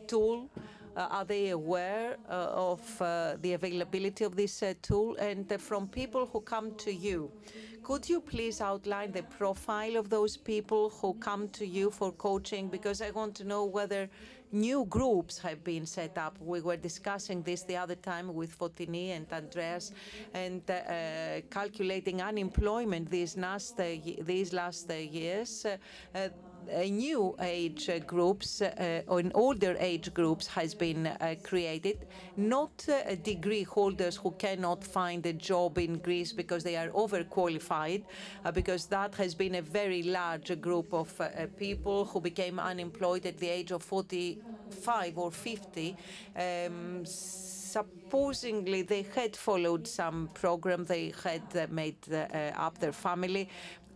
tool? Are they aware of the availability of this tool? And from people who come to you, could you please outline the profile of those people who come to you for coaching? Because I want to know whether new groups have been set up. We were discussing this the other time with Fotini and Andreas, and calculating unemployment these last years. New age groups or older age groups has been created, not degree holders who cannot find a job in Greece because they are overqualified, because that has been a very large group of people who became unemployed at the age of 45 or 50. Supposedly they had followed some program, they had made up their family,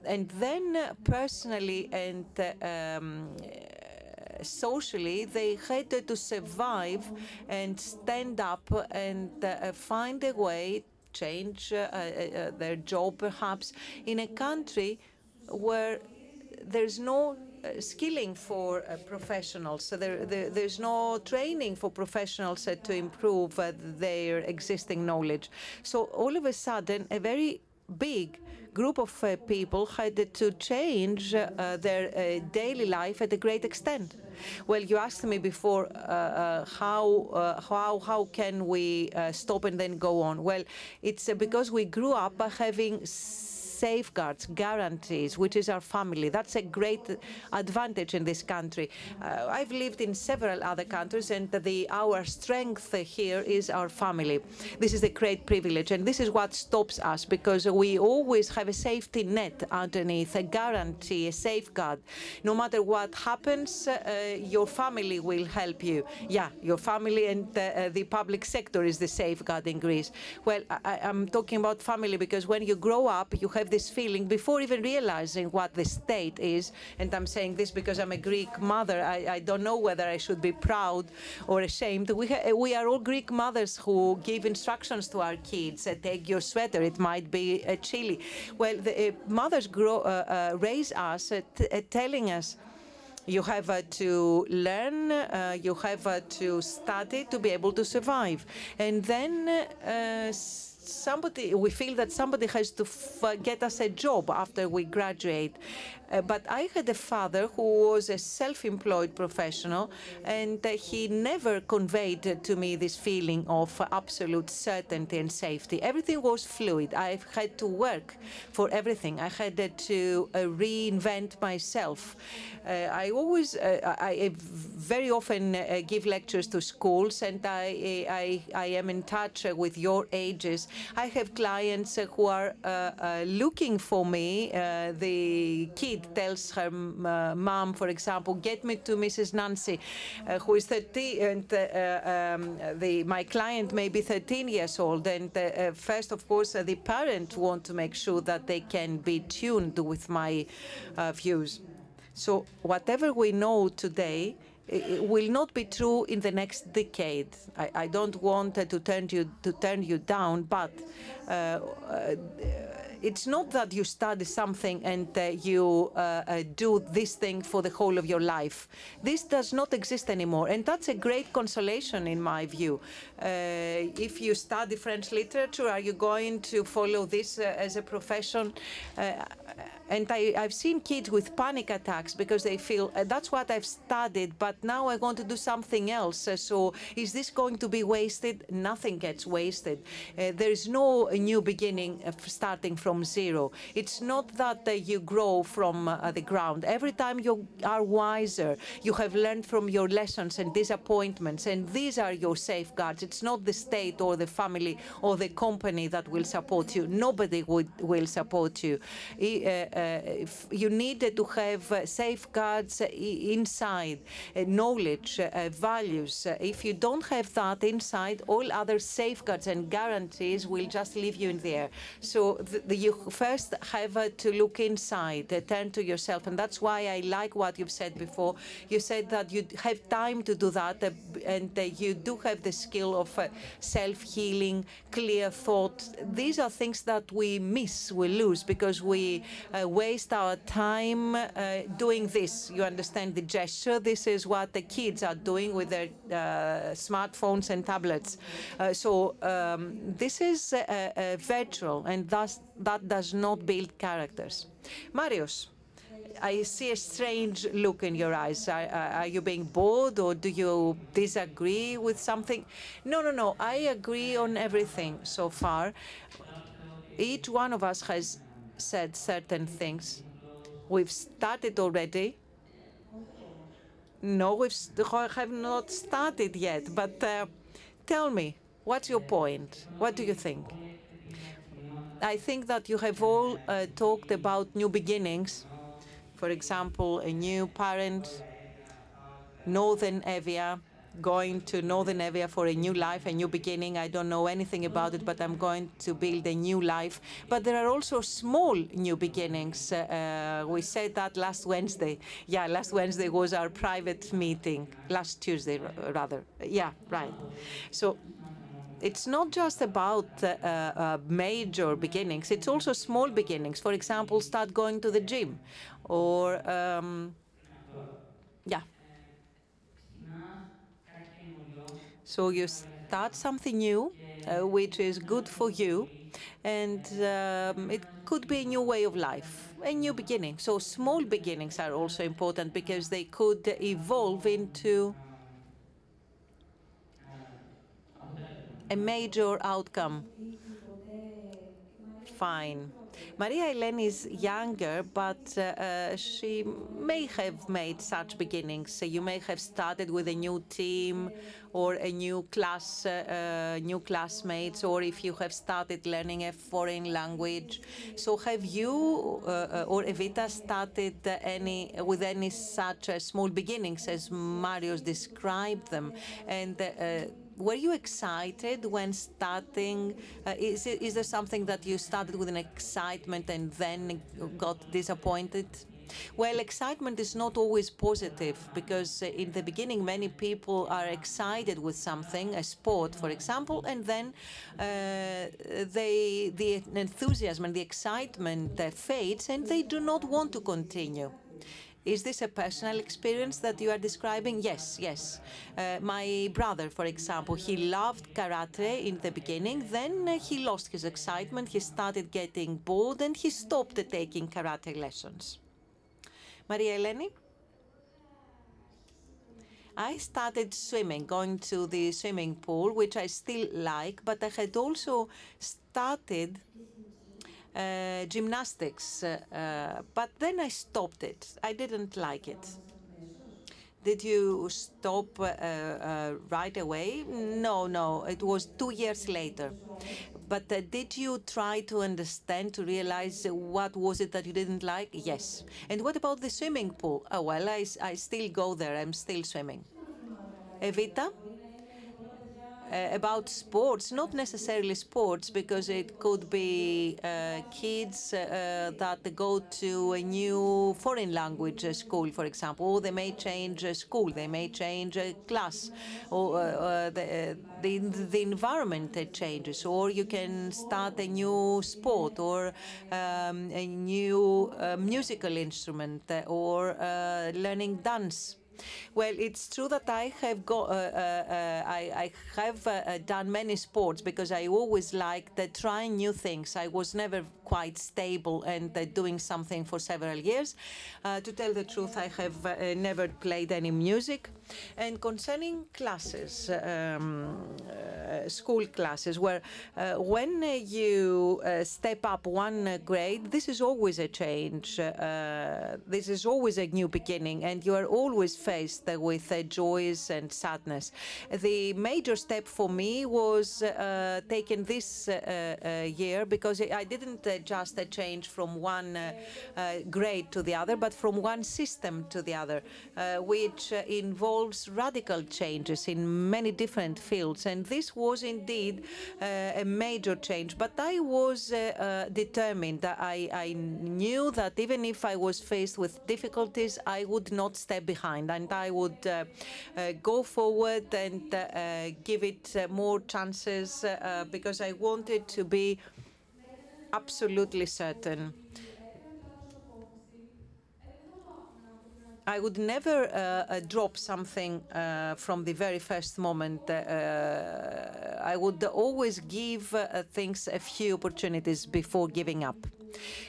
and then personally and socially they had to survive and stand up and find a way, change their job perhaps, in a country where there's no skilling for professionals. So there's no training for professionals to improve their existing knowledge. So all of a sudden, a very big group of people had to change their daily life at a great extent. Well, you asked me before how can we stop and then go on? Well, it's because we grew up by having safeguards, guarantees, which is our family. That's a great advantage in this country. I've lived in several other countries, and our strength here is our family. This is a great privilege, and this is what stops us, because we always have a safety net underneath, a guarantee, a safeguard. No matter what happens, your family will help you. Yeah, your family and the public sector is the safeguard in Greece. Well, I'm talking about family because when you grow up, you have this feeling before even realizing what the state is. And I'm saying this because I'm a Greek mother. I don't know whether I should be proud or ashamed. We are all Greek mothers who give instructions to our kids. Take your sweater, it might be chilly. Well, the mothers raise us telling us, you have to learn, you have to study to be able to survive. And then we feel that somebody has to get us a job after we graduate. But I had a father who was a self-employed professional, and he never conveyed to me this feeling of absolute certainty and safety. Everything was fluid. I had to work for everything. I had to reinvent myself. I very often give lectures to schools, and I am in touch with your ages. I have clients who are looking for me. The kid tells her mom, for example, get me to Mrs. Nancy, who is 30, and my client may be 13 years old. And first, of course, the parent want to make sure that they can be tuned with my views. So whatever we know today, it will not be true in the next decade. I don't want to turn you down, but it's not that you study something and you do this thing for the whole of your life. This does not exist anymore, and that's a great consolation in my view. If you study French literature, are you going to follow this as a profession? And I've seen kids with panic attacks because they feel that's what I've studied, but now I want to do something else. So is this going to be wasted? Nothing gets wasted. There is no new beginning starting from zero. It's not that you grow from the ground. Every time you are wiser, you have learned from your lessons and disappointments, and these are your safeguards. It's not the state or the family or the company that will support you. Nobody will support you. You need to have safeguards inside, knowledge, values. If you don't have that inside, all other safeguards and guarantees will just leave you in the air. So you first have to look inside, turn to yourself. And that's why I like what you've said before. You said that you have time to do that, and you do have the skill of self-healing, clear thought. These are things that we miss, we lose, because we waste our time doing this. You understand the gesture? This is what the kids are doing with their smartphones and tablets. So this is virtual, and thus that does not build characters. Marios, I see a strange look in your eyes. Are you being bored, or do you disagree with something? No. I agree on everything so far. Each one of us has said certain things. We've started already. No, we have not started yet. But tell me, what's your point? What do you think? I think that you have all talked about new beginnings. For example, a new parent, Northern Evia, going to Northern Evia for a new life, a new beginning. I don't know anything about it, but I'm going to build a new life. But there are also small new beginnings. We said that last Wednesday. Yeah, last Wednesday was our private meeting. Last Tuesday, rather. Yeah, right. So it's not just about major beginnings. It's also small beginnings. For example, start going to the gym, or yeah. So you start something new, which is good for you, and it could be a new way of life, a new beginning. So small beginnings are also important because they could evolve into a major outcome. Fine. Maria Eleni is younger, but she may have made such beginnings. You may have started with a new team or a new class, new classmates, or if you have started learning a foreign language. So have you or Evita started with any such small beginnings as Marios described them? And were you excited when starting? Is there something that you started with an excitement and then got disappointed? Well, excitement is not always positive, because in the beginning many people are excited with something, a sport, for example, and then the enthusiasm and the excitement fades and they do not want to continue. Is this a personal experience that you are describing? Yes. My brother, for example, he loved karate in the beginning. Then he lost his excitement. He started getting bored and he stopped taking karate lessons. Maria Eleni? I started swimming, going to the swimming pool, which I still like, but I had also started gymnastics, but then I stopped it. I didn't like it. Did you stop right away? No. It was 2 years later. But did you try to understand, to realize what was it that you didn't like? Yes. And what about the swimming pool? Oh, well, I still go there. I'm still swimming. Evita? About sports, not necessarily sports, because it could be kids that go to a new foreign language school, for example, or they may change school, they may change class, or the environment changes, or you can start a new sport, or a new musical instrument, or learning dance. Well, it's true that I have done many sports because I always liked trying new things. I was never quite stable and doing something for several years. To tell the truth, I have never played any music. And concerning classes, school classes, where when you step up one grade, this is always a change. This is always a new beginning, and you are always faced with joys and sadness. The major step for me was taken this year, because I didn't just change from one grade to the other, but from one system to the other, which involves radical changes in many different fields. And this was indeed a major change. But I was determined. I knew that even if I was faced with difficulties, I would not step behind, and I would go forward and give it more chances, because I wanted to be absolutely certain. I would never drop something from the very first moment. I would always give things a few opportunities before giving up.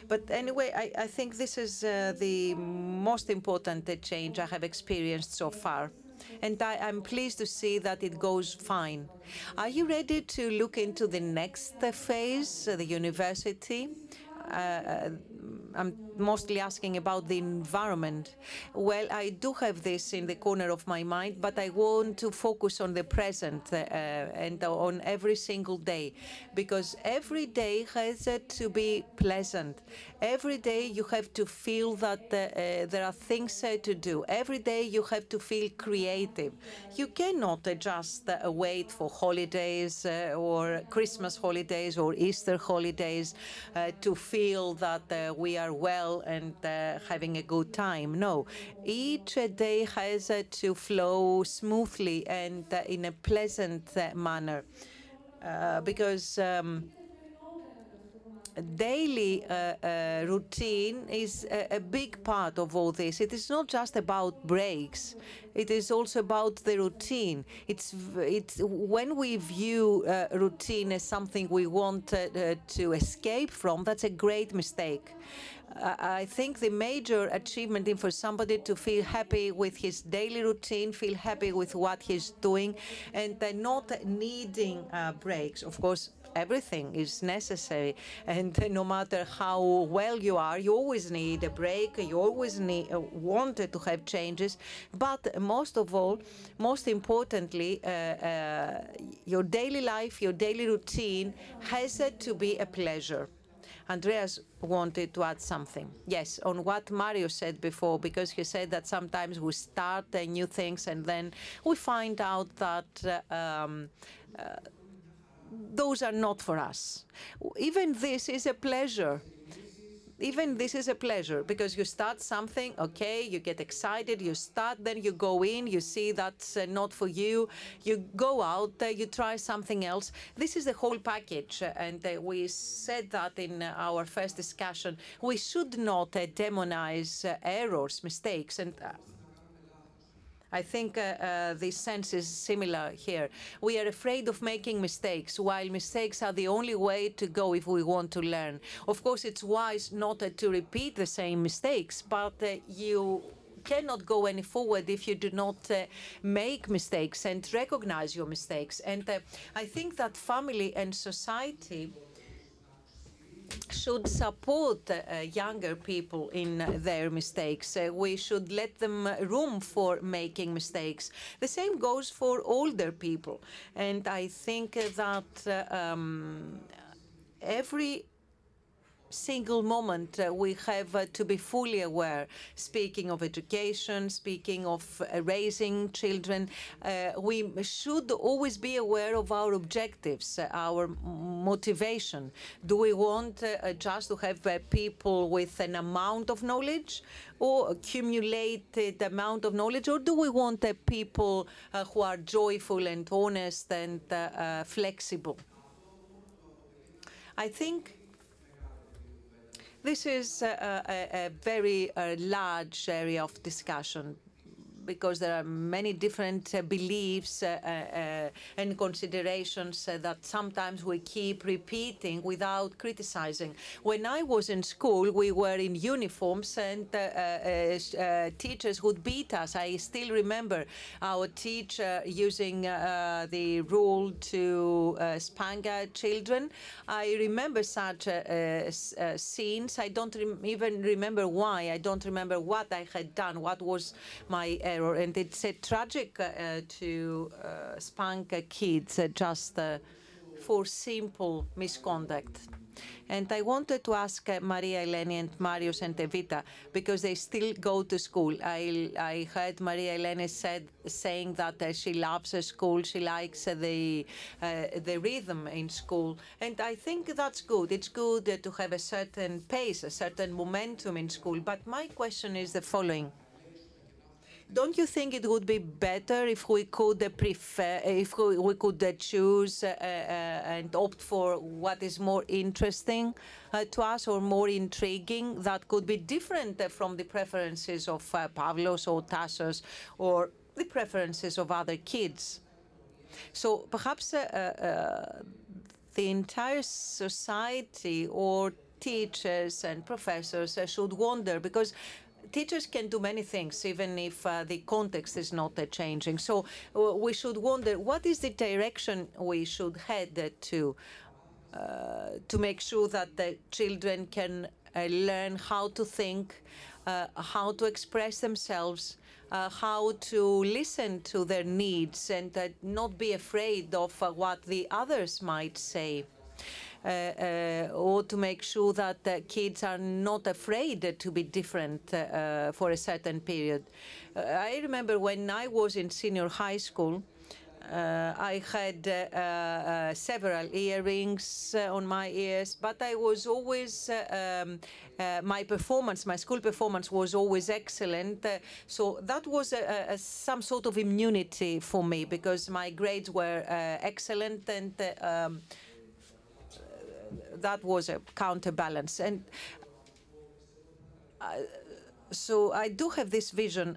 But anyway, I think this is the most important change I have experienced so far. And I'm pleased to see that it goes fine. Are you ready to look into the next phase, the university? I'm mostly asking about the environment. Well, I do have this in the corner of my mind, but I want to focus on the present and on every single day, because every day has to be pleasant. Every day you have to feel that there are things to do. Every day you have to feel creative. You cannot just wait for holidays or Christmas holidays or Easter holidays to feel that we are well and having a good time. No, each day has to flow smoothly and in a pleasant manner, because daily routine is a big part of all this. It is not just about breaks. It is also about the routine. It's when we view routine as something we want to escape from, that's a great mistake. I think the major achievement is for somebody to feel happy with his daily routine, feel happy with what he's doing, and not needing breaks. Of course, everything is necessary, and no matter how well you are, you always need a break, you always wanted to have changes, but most of all, most importantly, your daily life, your daily routine has to be a pleasure. Andreas wanted to add something. Yes, on what Mario said before, because he said that sometimes we start new things and then we find out that those are not for us. Even this is a pleasure. Even this is a pleasure, because you start something, okay, you get excited, you start, then you go in, you see that's not for you, you go out, you try something else. This is the whole package, and we said that in our first discussion. We should not demonize errors, mistakes, and I think the sense is similar here. We are afraid of making mistakes, while mistakes are the only way to go if we want to learn. Of course, it's wise not to repeat the same mistakes, but you cannot go any forward if you do not make mistakes and recognize your mistakes. And I think that family and society should support younger people in their mistakes. We should let them room for making mistakes. The same goes for older people. And I think that every single moment we have to be fully aware. Speaking of education, speaking of raising children, we should always be aware of our objectives, our motivation. Do we want just to have people with an amount of knowledge or accumulated amount of knowledge, or do we want people who are joyful and honest and flexible? I think this is a very large area of discussion, because there are many different beliefs and considerations that sometimes we keep repeating without criticizing. When I was in school, we were in uniforms and teachers would beat us. I still remember our teacher using the rule to spank our children. I remember such scenes. I don't even remember why. I don't remember what I had done, what was my error. And it's tragic to spank kids just for simple misconduct. And I wanted to ask Maria Eleni and Marius and Evita, because they still go to school. I heard Maria Eleni saying that she loves school, she likes the rhythm in school. And I think that's good. It's good to have a certain pace, a certain momentum in school. But my question is the following. Don't you think it would be better if we could we could choose and opt for what is more interesting to us or more intriguing, that could be different from the preferences of Pavlos or Tassos or the preferences of other kids? So perhaps the entire society or teachers and professors should wonder, because teachers can do many things, even if the context is not changing. So we should wonder, what is the direction we should head to make sure that the children can learn how to think, how to express themselves, how to listen to their needs, and not be afraid of what the others might say. Or to make sure that kids are not afraid to be different for a certain period. I remember when I was in senior high school, I had several earrings on my ears, but I was always, my school performance was always excellent. So that was some sort of immunity for me, because my grades were excellent, and that was a counterbalance. And so I do have this vision.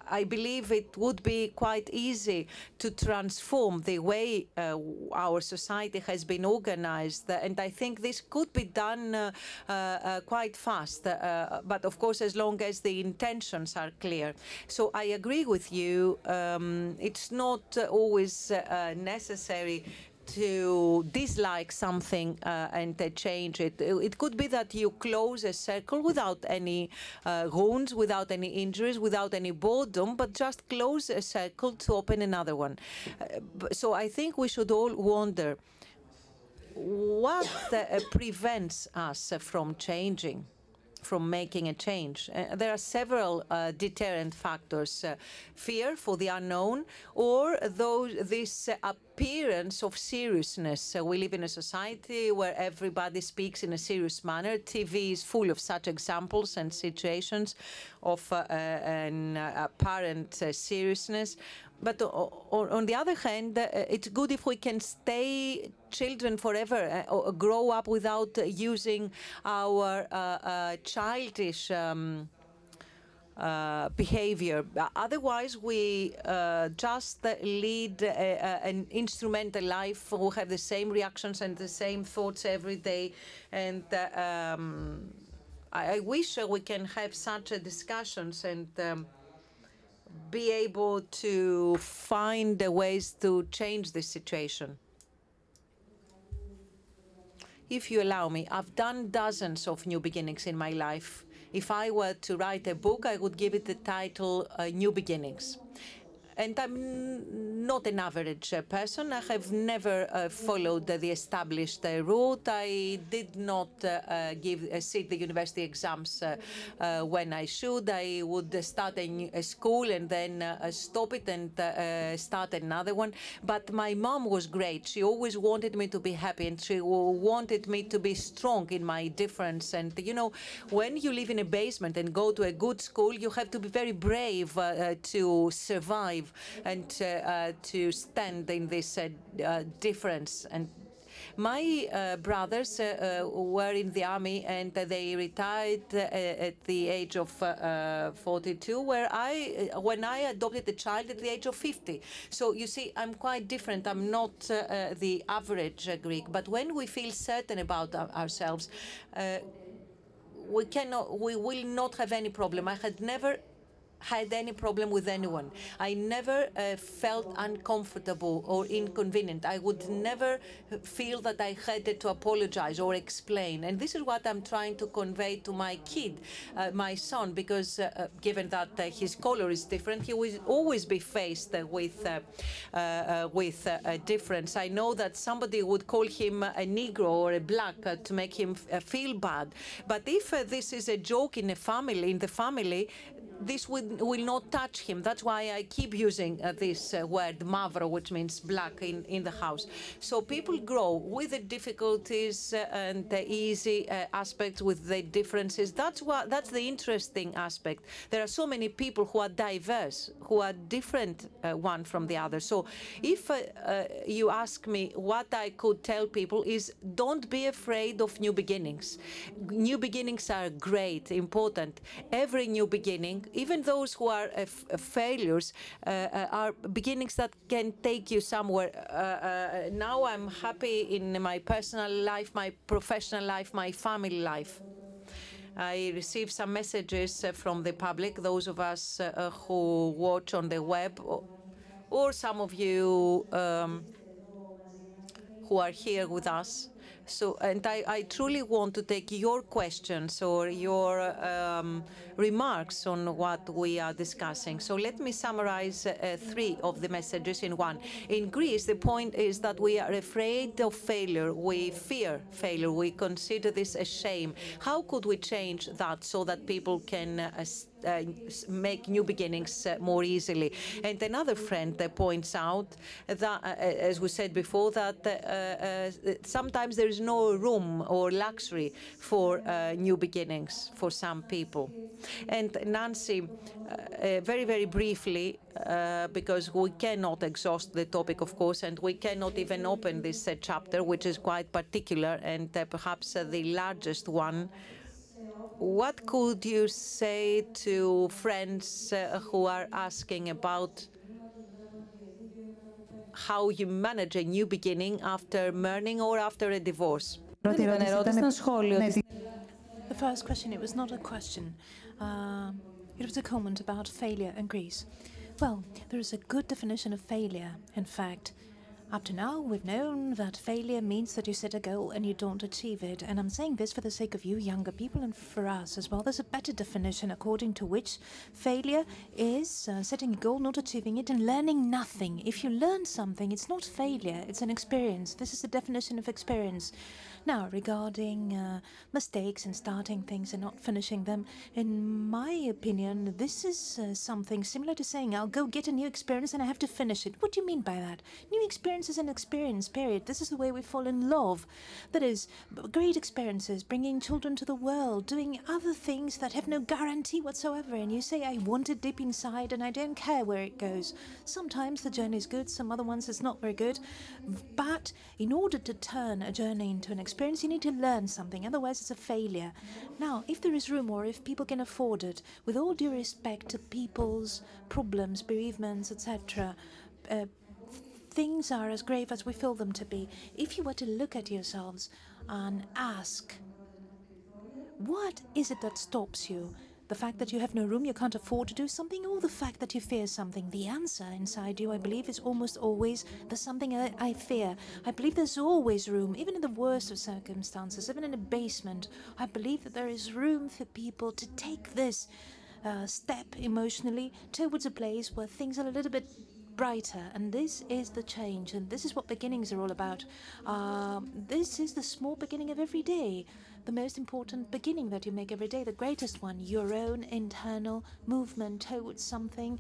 I believe it would be quite easy to transform the way our society has been organized. And I think this could be done quite fast. But of course, as long as the intentions are clear. So I agree with you. It's not always necessary to dislike something and change it. It could be that you close a circle without any wounds, without any injuries, without any boredom, but just close a circle to open another one. So I think we should all wonder what prevents us from changing, from making a change. There are several deterrent factors. Fear for the unknown, or this appearance of seriousness. We live in a society where everybody speaks in a serious manner. TV is full of such examples and situations of an apparent seriousness. But on the other hand, it's good if we can stay children forever, or grow up without using our childish behavior. Otherwise, we just lead an instrumental life. We have the same reactions and the same thoughts every day. And I wish we can have such discussions and be able to find ways to change this situation. If you allow me, I've done dozens of new beginnings in my life. If I were to write a book, I would give it the title New Beginnings. And I'm not an average person. I have never followed the established route. I did not sit the university exams when I should. I would start a school and then stop it and start another one. But my mom was great. She always wanted me to be happy, and she wanted me to be strong in my difference. And when you live in a basement and go to a good school, you have to be very brave to survive and to stand in this difference. And my brothers were in the army, and they retired at the age of 42, when I adopted a child at the age of 50. So you see, I'm quite different. I'm not the average Greek. But when we feel certain about ourselves, we will not have any problem. I had never had any problem with anyone. I never felt uncomfortable or inconvenient. I would never feel that I had to apologize or explain. And this is what I'm trying to convey to my kid, my son, because given that his color is different, he will always be faced with a difference. I know that somebody would call him a Negro or a black to make him feel bad. But if this is a joke in the family, this will not touch him. That's why I keep using this word mavro, which means black, in the house. So people grow with the difficulties and the easy aspects, with the differences. That's the interesting aspect. There are so many people who are diverse, who are different one from the other. So if you ask me what I could tell people is, don't be afraid of new beginnings. New beginnings are great, important. Every new beginning, even those who are failures, are beginnings that can take you somewhere. Now I'm happy in my personal life, my professional life, my family life. I received some messages from the public, those of us who watch on the web, or some of you who are here with us. So, and I truly want to take your questions or your remarks on what we are discussing. So let me summarize three of the messages in one. In Greece, the point is that we are afraid of failure. We fear failure. We consider this a shame. How could we change that so that people can make new beginnings more easily? And another friend points out that, as we said before, that sometimes there is no room or luxury for new beginnings for some people. And Nancy, very, very briefly, because we cannot exhaust the topic, of course, and we cannot even open this chapter, which is quite particular and perhaps the largest one. What could you say to friends who are asking about how you manage a new beginning after mourning or after a divorce? The first question, it was not a question. It was a comment about failure in Greece. Well, there is a good definition of failure. In fact, up to now, we've known that failure means that you set a goal and you don't achieve it. And I'm saying this for the sake of you younger people and for us as well. There's a better definition according to which failure is setting a goal, not achieving it, and learning nothing. If you learn something, it's not failure, it's an experience. This is the definition of experience. Now, regarding mistakes and starting things and not finishing them, in my opinion, this is something similar to saying, I'll go get a new experience and I have to finish it. What do you mean by that? New experience is an experience, period. This is the way we fall in love. That is, great experiences, bringing children to the world, doing other things that have no guarantee whatsoever. And you say, I want it deep inside and I don't care where it goes. Sometimes the journey is good, some other ones it's not very good. But in order to turn a journey into an experience, you need to learn something. Otherwise, it's a failure. Now, if there is room or if people can afford it, with all due respect to people's problems, bereavements, etc., things are as grave as we feel them to be. If you were to look at yourselves and ask, what is it that stops you? The fact that you have no room, you can't afford to do something, or the fact that you fear something? The answer inside you, I believe, is almost always, there's something I fear. I believe there's always room, even in the worst of circumstances, even in a basement. I believe that there is room for people to take this step emotionally towards a place where things are a little bit brighter. And this is the change, and this is what beginnings are all about. This is the small beginning of every day, the most important beginning that you make every day, the greatest one, your own internal movement towards something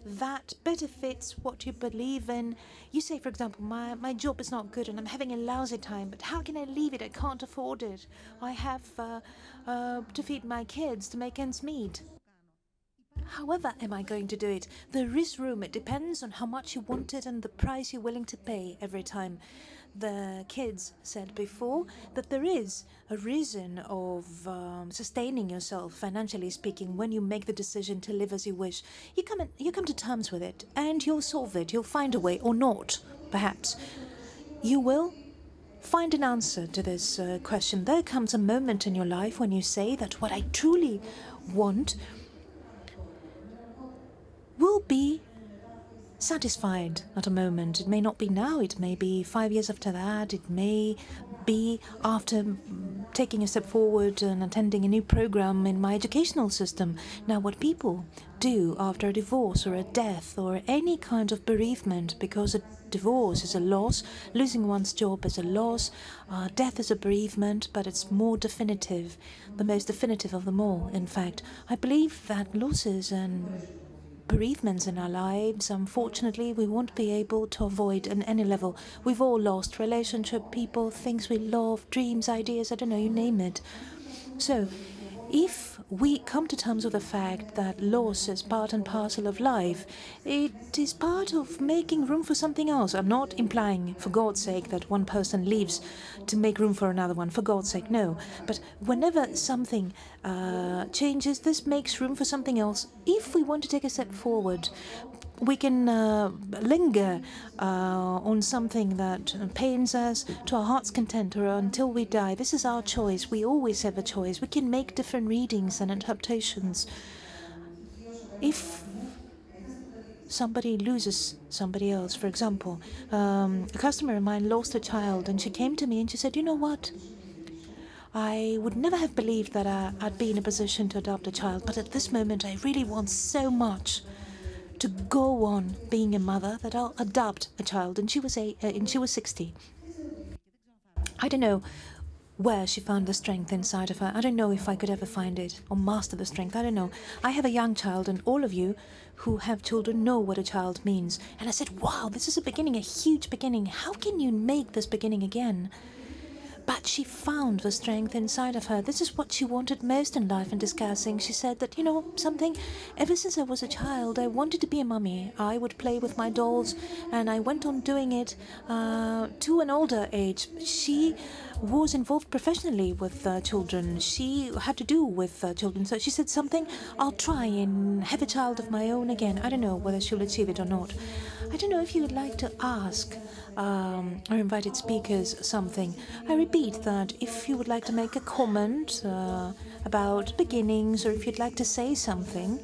that better fits what you believe in. You say, for example, my job is not good and I'm having a lousy time, but how can I leave it? I can't afford it. I have to feed my kids, to make ends meet. However am I going to do it? There is room. It depends on how much you want it and the price you're willing to pay every time. The kids said before that there is a reason of sustaining yourself, financially speaking, when you make the decision to live as you wish. You come to terms with it and you'll solve it. You'll find a way, or not, perhaps. You will find an answer to this question. There comes a moment in your life when you say that what I truly want will be satisfied at a moment. It may not be now, it may be 5 years after that, it may be after taking a step forward and attending a new program in my educational system. Now, what people do after a divorce or a death or any kind of bereavement, because a divorce is a loss, losing one's job is a loss, death is a bereavement, but it's more definitive, the most definitive of them all, in fact. I believe that losses and bereavements in our lives, unfortunately, we won't be able to avoid on any level. We've all lost relationship, people, things we love, dreams, ideas, I don't know, you name it. So, if we come to terms with the fact that loss is part and parcel of life, it is part of making room for something else. I'm not implying, for God's sake, that one person leaves to make room for another one. For God's sake, no. But whenever something changes, this makes room for something else. If we want to take a step forward, we can linger on something that pains us to our heart's content or until we die. This is our choice. We always have a choice. We can make different readings and interpretations. If somebody loses somebody else, for example, a customer of mine lost a child and she came to me and she said, you know what? I would never have believed that I'd be in a position to adopt a child, but at this moment I really want so much to go on being a mother that I'll adopt a child. And she was 60. I don't know where she found the strength inside of her. I don't know if I could ever find it or master the strength. I don't know. I have a young child, and all of you who have children know what a child means. And I said, wow, this is a beginning, a huge beginning. How can you make this beginning again? But she found the strength inside of her. This is what she wanted most in life. And discussing, she said that, you know, something, ever since I was a child, I wanted to be a mummy. I would play with my dolls, and I went on doing it to an older age. She was involved professionally with children. She had to do with children. So she said something, I'll try and have a child of my own again. I don't know whether she'll achieve it or not. I don't know if you would like to ask our invited speakers something. I repeat that if you would like to make a comment about beginnings, or if you'd like to say something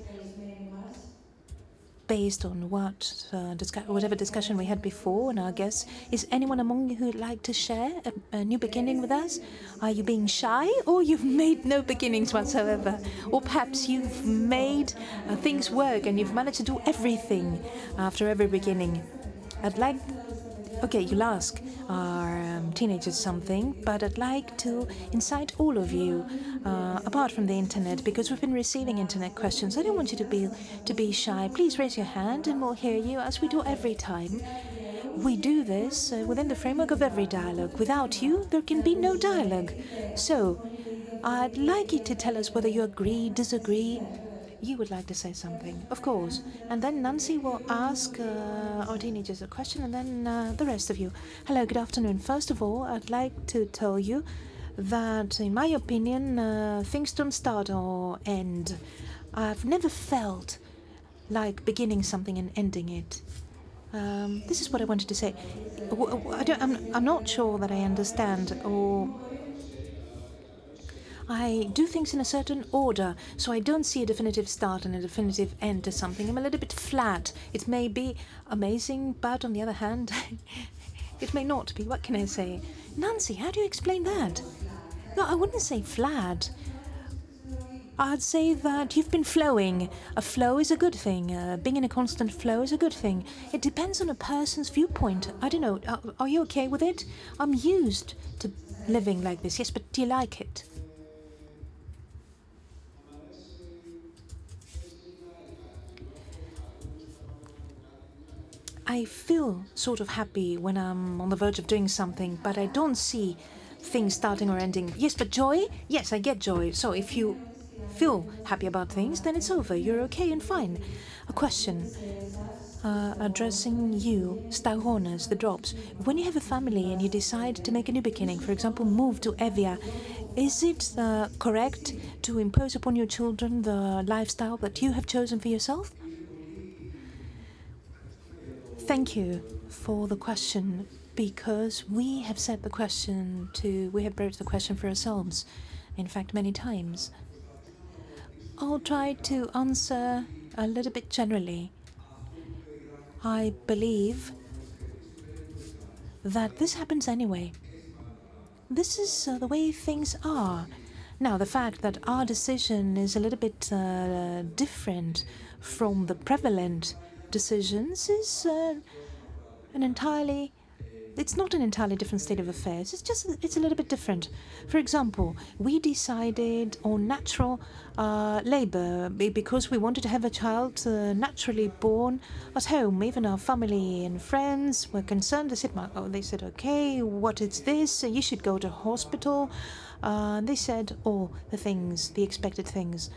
based on whatever discussion we had before and our guests, is anyone among you who would like to share a new beginning with us? Are you being shy, or you've made no beginnings whatsoever? Or perhaps you've made things work and you've managed to do everything after every beginning? Okay, you'll ask our teenagers something, but I'd like to incite all of you, apart from the internet, because we've been receiving internet questions. I don't want you to be shy. Please raise your hand and we'll hear you, as we do every time. We do this within the framework of every dialogue. Without you, there can be no dialogue. So, I'd like you to tell us whether you agree, disagree. You would like to say something, of course. And then Nancy will ask our teenagers a question, and then the rest of you. Hello, good afternoon. First of all, I'd like to tell you that, in my opinion, things don't start or end. I've never felt like beginning something and ending it. This is what I wanted to say. I'm not sure that I understand, or I do things in a certain order, so I don't see a definitive start and a definitive end to something. I'm a little bit flat. It may be amazing, but on the other hand, it may not be. What can I say? Nancy, how do you explain that? No, I wouldn't say flat. I'd say that you've been flowing. A flow is a good thing. Being in a constant flow is a good thing. It depends on a person's viewpoint. I don't know. Are you okay with it? I'm used to living like this. Yes, but do you like it? I feel sort of happy when I'm on the verge of doing something, but I don't see things starting or ending. Yes, but joy? Yes, I get joy. So if you feel happy about things, then it's over. You're okay and fine. A question addressing you, Stagonas, the drops. When you have a family and you decide to make a new beginning, for example, move to Evia, is it correct to impose upon your children the lifestyle that you have chosen for yourself? Thank you for the question, because we have set the question we have broached the question for ourselves, in fact, many times. I'll try to answer a little bit generally. I believe that this happens anyway. This is the way things are. Now, the fact that our decision is a little bit different from the prevalent decisions is it's not an entirely different state of affairs. It's a little bit different. For example, we decided on natural labor because we wanted to have a child naturally born at home. Even our family and friends were concerned. They said, okay, what is this? You should go to hospital. They said all the things, the expected things.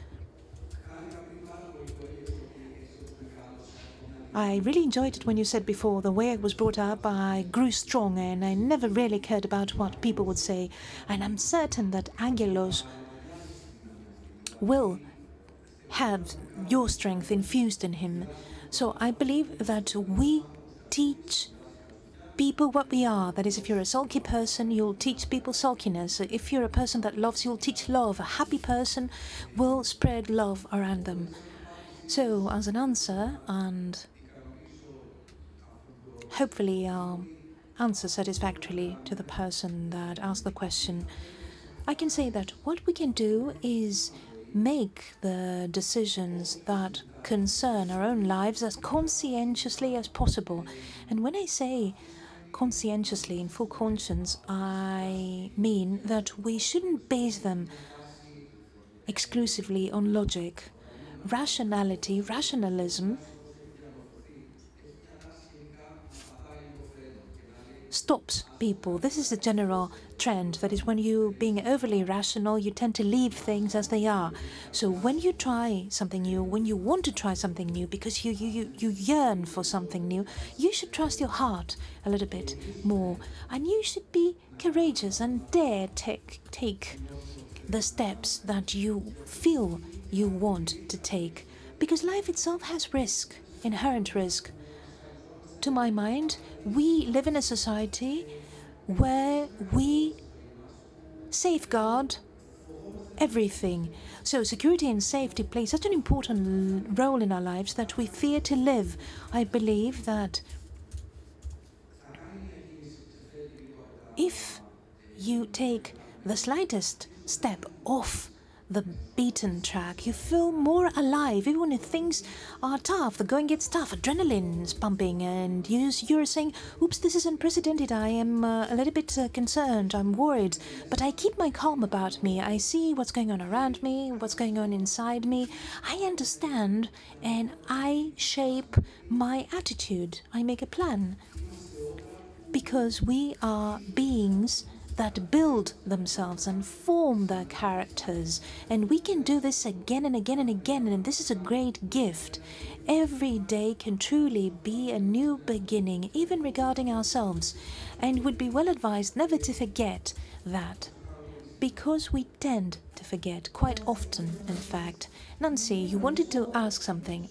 I really enjoyed it when you said before, the way I was brought up, I grew strong and I never really cared about what people would say. And I'm certain that Angelos will have your strength infused in him. So I believe that we teach people what we are. That is, if you're a sulky person, you'll teach people sulkiness. If you're a person that loves, you'll teach love. A happy person will spread love around them. So, as an answer, and hopefully I'll answer satisfactorily to the person that asked the question, I can say that what we can do is make the decisions that concern our own lives as conscientiously as possible. And when I say conscientiously, in full conscience, I mean that we shouldn't base them exclusively on logic. Rationalism stops people. This is a general trend. That is, when you being overly rational, you tend to leave things as they are. So when you try something new, when you want to try something new because you yearn for something new, you should trust your heart a little bit more. And you should be courageous and dare take the steps that you feel you want to take. Because life itself has risk, inherent risk. To my mind, we live in a society where we safeguard everything. So security and safety play such an important role in our lives that we fear to live. I believe that if you take the slightest step off the beaten track, you feel more alive. Even when things are tough, the going gets tough, adrenaline's pumping, and you're saying, oops, this is unprecedented. I am a little bit concerned, I'm worried, but I keep my calm about me. I see what's going on around me, what's going on inside me. I understand, and I shape my attitude. I make a plan. Because we are beings that build themselves and form their characters. And we can do this again and again and again, and this is a great gift. Every day can truly be a new beginning, even regarding ourselves. And would be well advised never to forget that. Because we tend to forget, quite often, in fact. Nancy, you wanted to ask something.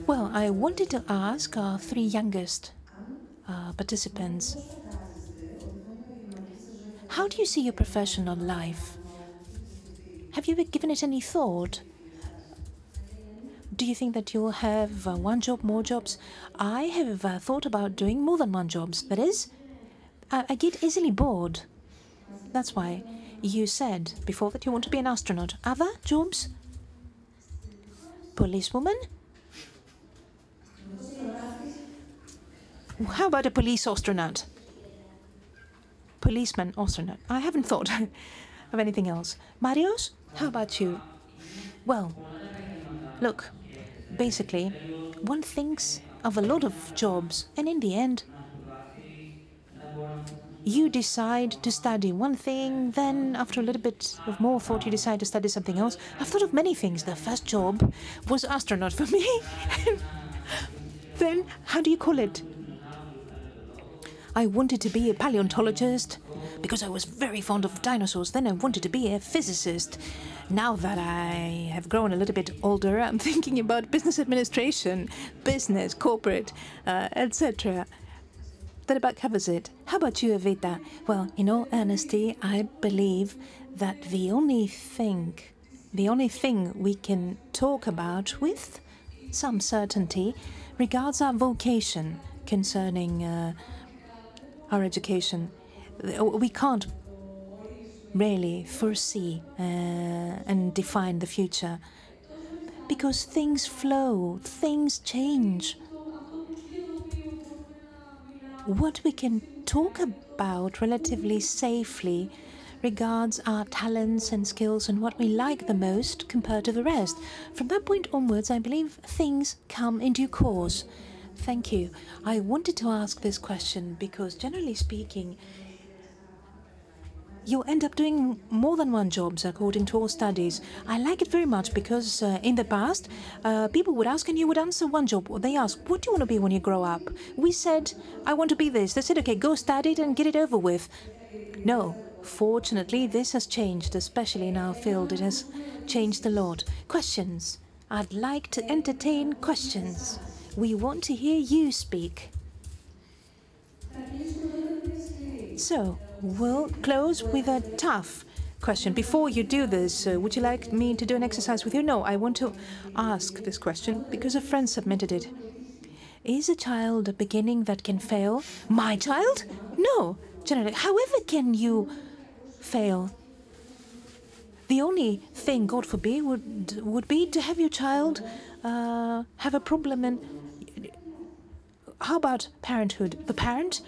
Well, I wanted to ask our three youngest participants, how do you see your professional life? Have you given it any thought? Do you think that you'll have one job, more jobs? I have thought about doing more than one job. That is, I get easily bored. That's why. You said before that you want to be an astronaut. Other jobs? Policewoman? How about a police astronaut? Policeman astronaut. I haven't thought of anything else. Marios, how about you? Well, look, basically, one thinks of a lot of jobs, and in the end, you decide to study one thing, then after a little bit of more thought, you decide to study something else. I've thought of many things. The first job was astronaut for me. Then, how do you call it? I wanted to be a paleontologist because I was very fond of dinosaurs. Then I wanted to be a physicist. Now that I have grown a little bit older, I'm thinking about business administration, business, corporate, etc. That about covers it. How about you, Evita? Well, in all honesty, I believe that the only thing we can talk about with some certainty regards our vocation concerning our education. We can't really foresee and define the future because things flow, things change. What we can talk about relatively safely regards our talents and skills and what we like the most compared to the rest. From that point onwards, I believe things come in due course. Thank you. I wanted to ask this question because, generally speaking, you end up doing more than one job according to all studies. I like it very much because in the past, people would ask and you would answer one job. They asked, what do you want to be when you grow up? We said, I want to be this. They said, okay, go study it and get it over with. No, fortunately, this has changed, especially in our field. It has changed a lot. Questions. I'd like to entertain questions. We want to hear you speak. So, we'll close with a tough question. Before you do this, would you like me to do an exercise with you? No, I want to ask this question because a friend submitted it. Is a child a beginning that can fail? My child? No. Generally, however can you fail? The only thing, God forbid, would be to have your child have a problem. And how about parenthood? The parent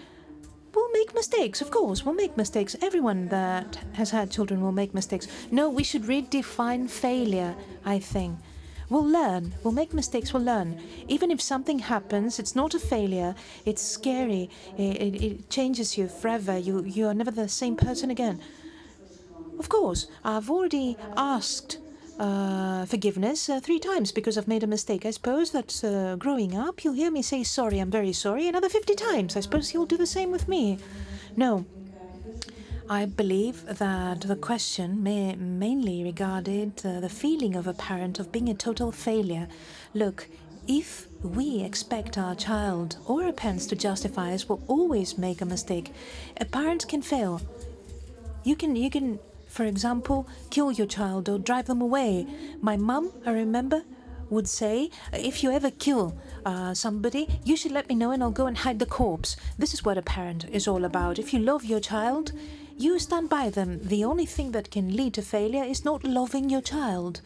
will make mistakes, of course, will make mistakes. Everyone that has had children will make mistakes. No, we should redefine failure, I think. We'll learn, we'll make mistakes, we'll learn. Even if something happens, it's not a failure, it's scary, it changes you forever, you are never the same person again. Of course, I've already asked forgiveness 3 times because I've made a mistake. I suppose that growing up, you'll hear me say sorry, I'm very sorry, another 50 times. I suppose you'll do the same with me. No, I believe that the question mainly regarded the feeling of a parent of being a total failure. Look, if we expect our child or our parents to justify us, we'll always make a mistake. A parent can fail. You can, for example, kill your child or drive them away. My mum, I remember, would say, if you ever kill somebody, you should let me know and I'll go and hide the corpse. This is what a parent is all about. If you love your child, you stand by them. The only thing that can lead to failure is not loving your child.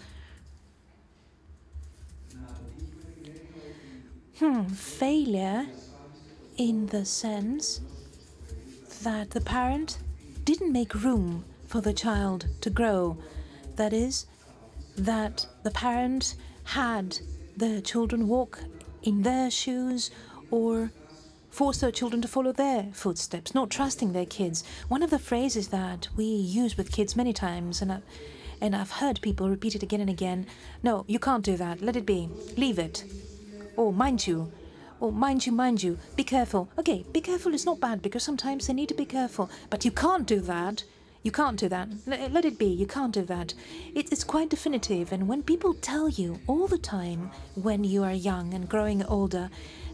Failure in the sense that the parent didn't make room for the child to grow. That is, that the parent had the children walk in their shoes or force their children to follow their footsteps, not trusting their kids. One of the phrases that we use with kids many times, and I've heard people repeat it again and again, no, you can't do that, let it be, leave it. Or mind you, be careful. Okay, be careful is not bad because sometimes they need to be careful, but you can't do that. You can't do that. Let it be. You can't do that. It's quite definitive. And when people tell you all the time when you are young and growing older,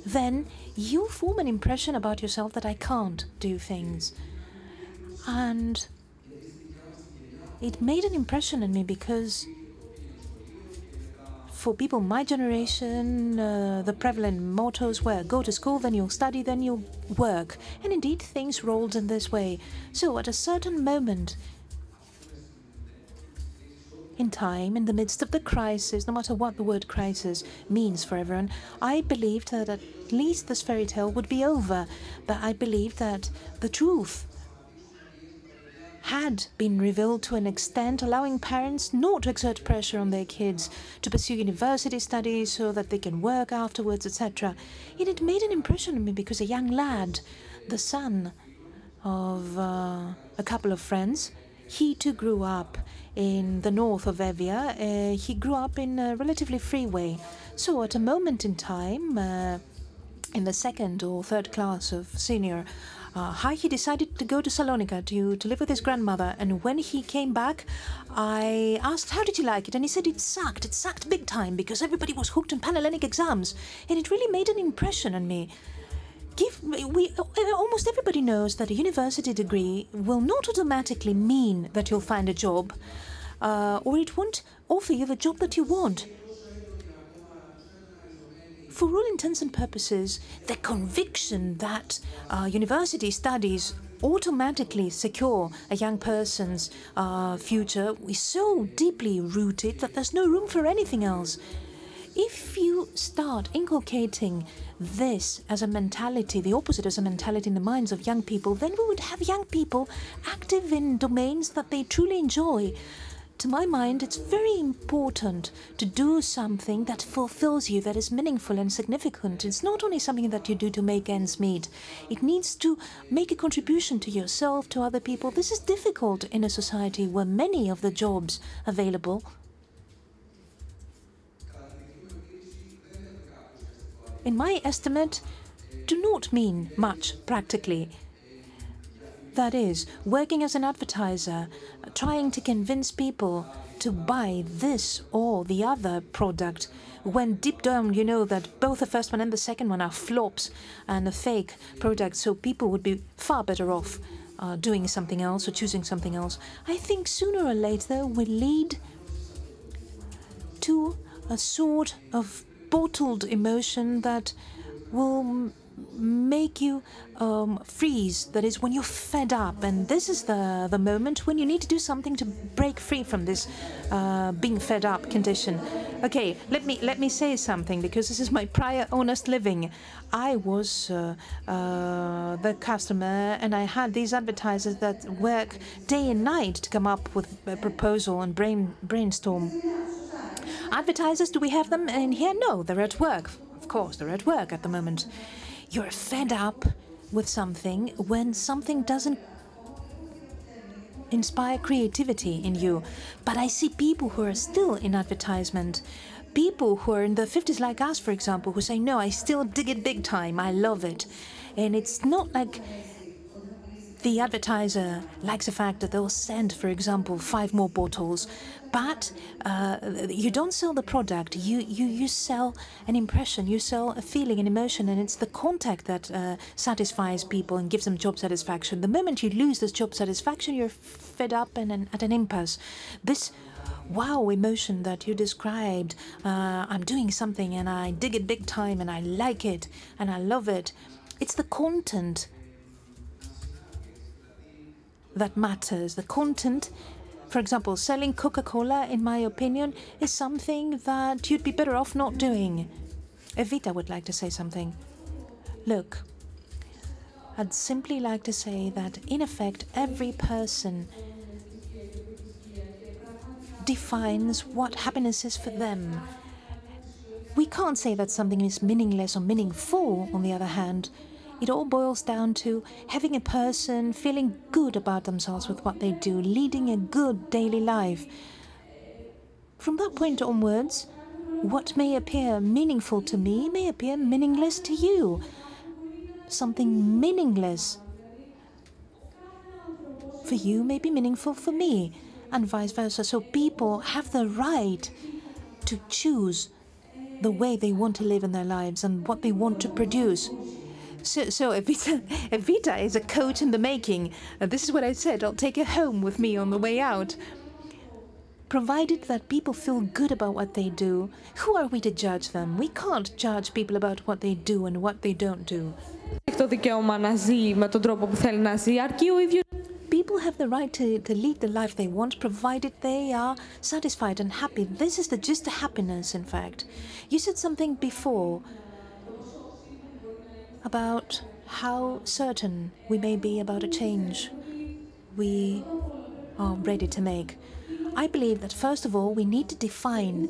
then you form an impression about yourself that I can't do things. And it made an impression on me because for people my generation, the prevalent mottos were go to school, then you'll study, then you'll work. And indeed, things rolled in this way. So at a certain moment, in time, in the midst of the crisis, no matter what the word crisis means for everyone, I believed that at least this fairy tale would be over. But I believed that the truth had been revealed to an extent allowing parents not to exert pressure on their kids to pursue university studies so that they can work afterwards, etc. And it made an impression on me because a young lad, the son of a couple of friends, he too grew up in the north of Evia. He grew up in a relatively free way. So at a moment in time, in the second or third class of senior high, he decided to go to Salonika to live with his grandmother. And when he came back, I asked, how did you like it? And he said it sucked big time because everybody was hooked on Panhellenic exams. And it really made an impression on me. Almost everybody knows that a university degree will not automatically mean that you'll find a job, or it won't offer you the job that you want. For all intents and purposes, the conviction that university studies automatically secure a young person's future is so deeply rooted that there's no room for anything else. If you start inculcating this as a mentality, the opposite as a mentality in the minds of young people, then we would have young people active in domains that they truly enjoy. To my mind, it's very important to do something that fulfills you, that is meaningful and significant. It's not only something that you do to make ends meet. It needs to make a contribution to yourself, to other people. This is difficult in a society where many of the jobs available, in my estimate, do not mean much practically. That is, working as an advertiser, trying to convince people to buy this or the other product, when deep down you know that both the first one and the second one are flops and a fake product, so people would be far better off doing something else or choosing something else. I think sooner or later will lead to a sort of bottled emotion that will make you freeze. That is, when you're fed up, and this is the moment when you need to do something to break free from this being fed up condition. Okay, let me say something, because this is my prior honest living. I was the customer, and I had these advertisers that work day and night to come up with a proposal and brainstorm. Advertisers, do we have them in here? No, they're at work. Of course, they're at work at the moment. You're fed up with something when something doesn't inspire creativity in you. But I see people who are still in advertisement, people who are in their 50s like us, for example, who say, no, I still dig it big time, I love it. And it's not like the advertiser likes the fact that they'll send, for example, 5 more bottles, but you don't sell the product, you sell an impression, you sell a feeling, an emotion, and it's the contact that satisfies people and gives them job satisfaction. The moment you lose this job satisfaction, you're fed up and at an impasse. This wow emotion that you described, I'm doing something and I dig it big time and I like it and I love it, it's the content that matters. The content, for example, selling Coca-Cola, in my opinion, is something that you'd be better off not doing. Evita would like to say something. Look, I'd simply like to say that, in effect, every person defines what happiness is for them. We can't say that something is meaningless or meaningful, on the other hand. It all boils down to having a person feeling good about themselves with what they do, leading a good daily life. From that point onwards, what may appear meaningful to me may appear meaningless to you. Something meaningless for you may be meaningful for me, and vice versa. So people have the right to choose the way they want to live in their lives and what they want to produce. So Evita is a coach in the making. This is what I said. I'll take her home with me on the way out. Provided that people feel good about what they do, who are we to judge them? We can't judge people about what they do and what they don't do. people have the right to lead the life they want, provided they are satisfied and happy. This is the gist of happiness, in fact. You said something before about how certain we may be about a change we are ready to make. I believe that, first of all, we need to define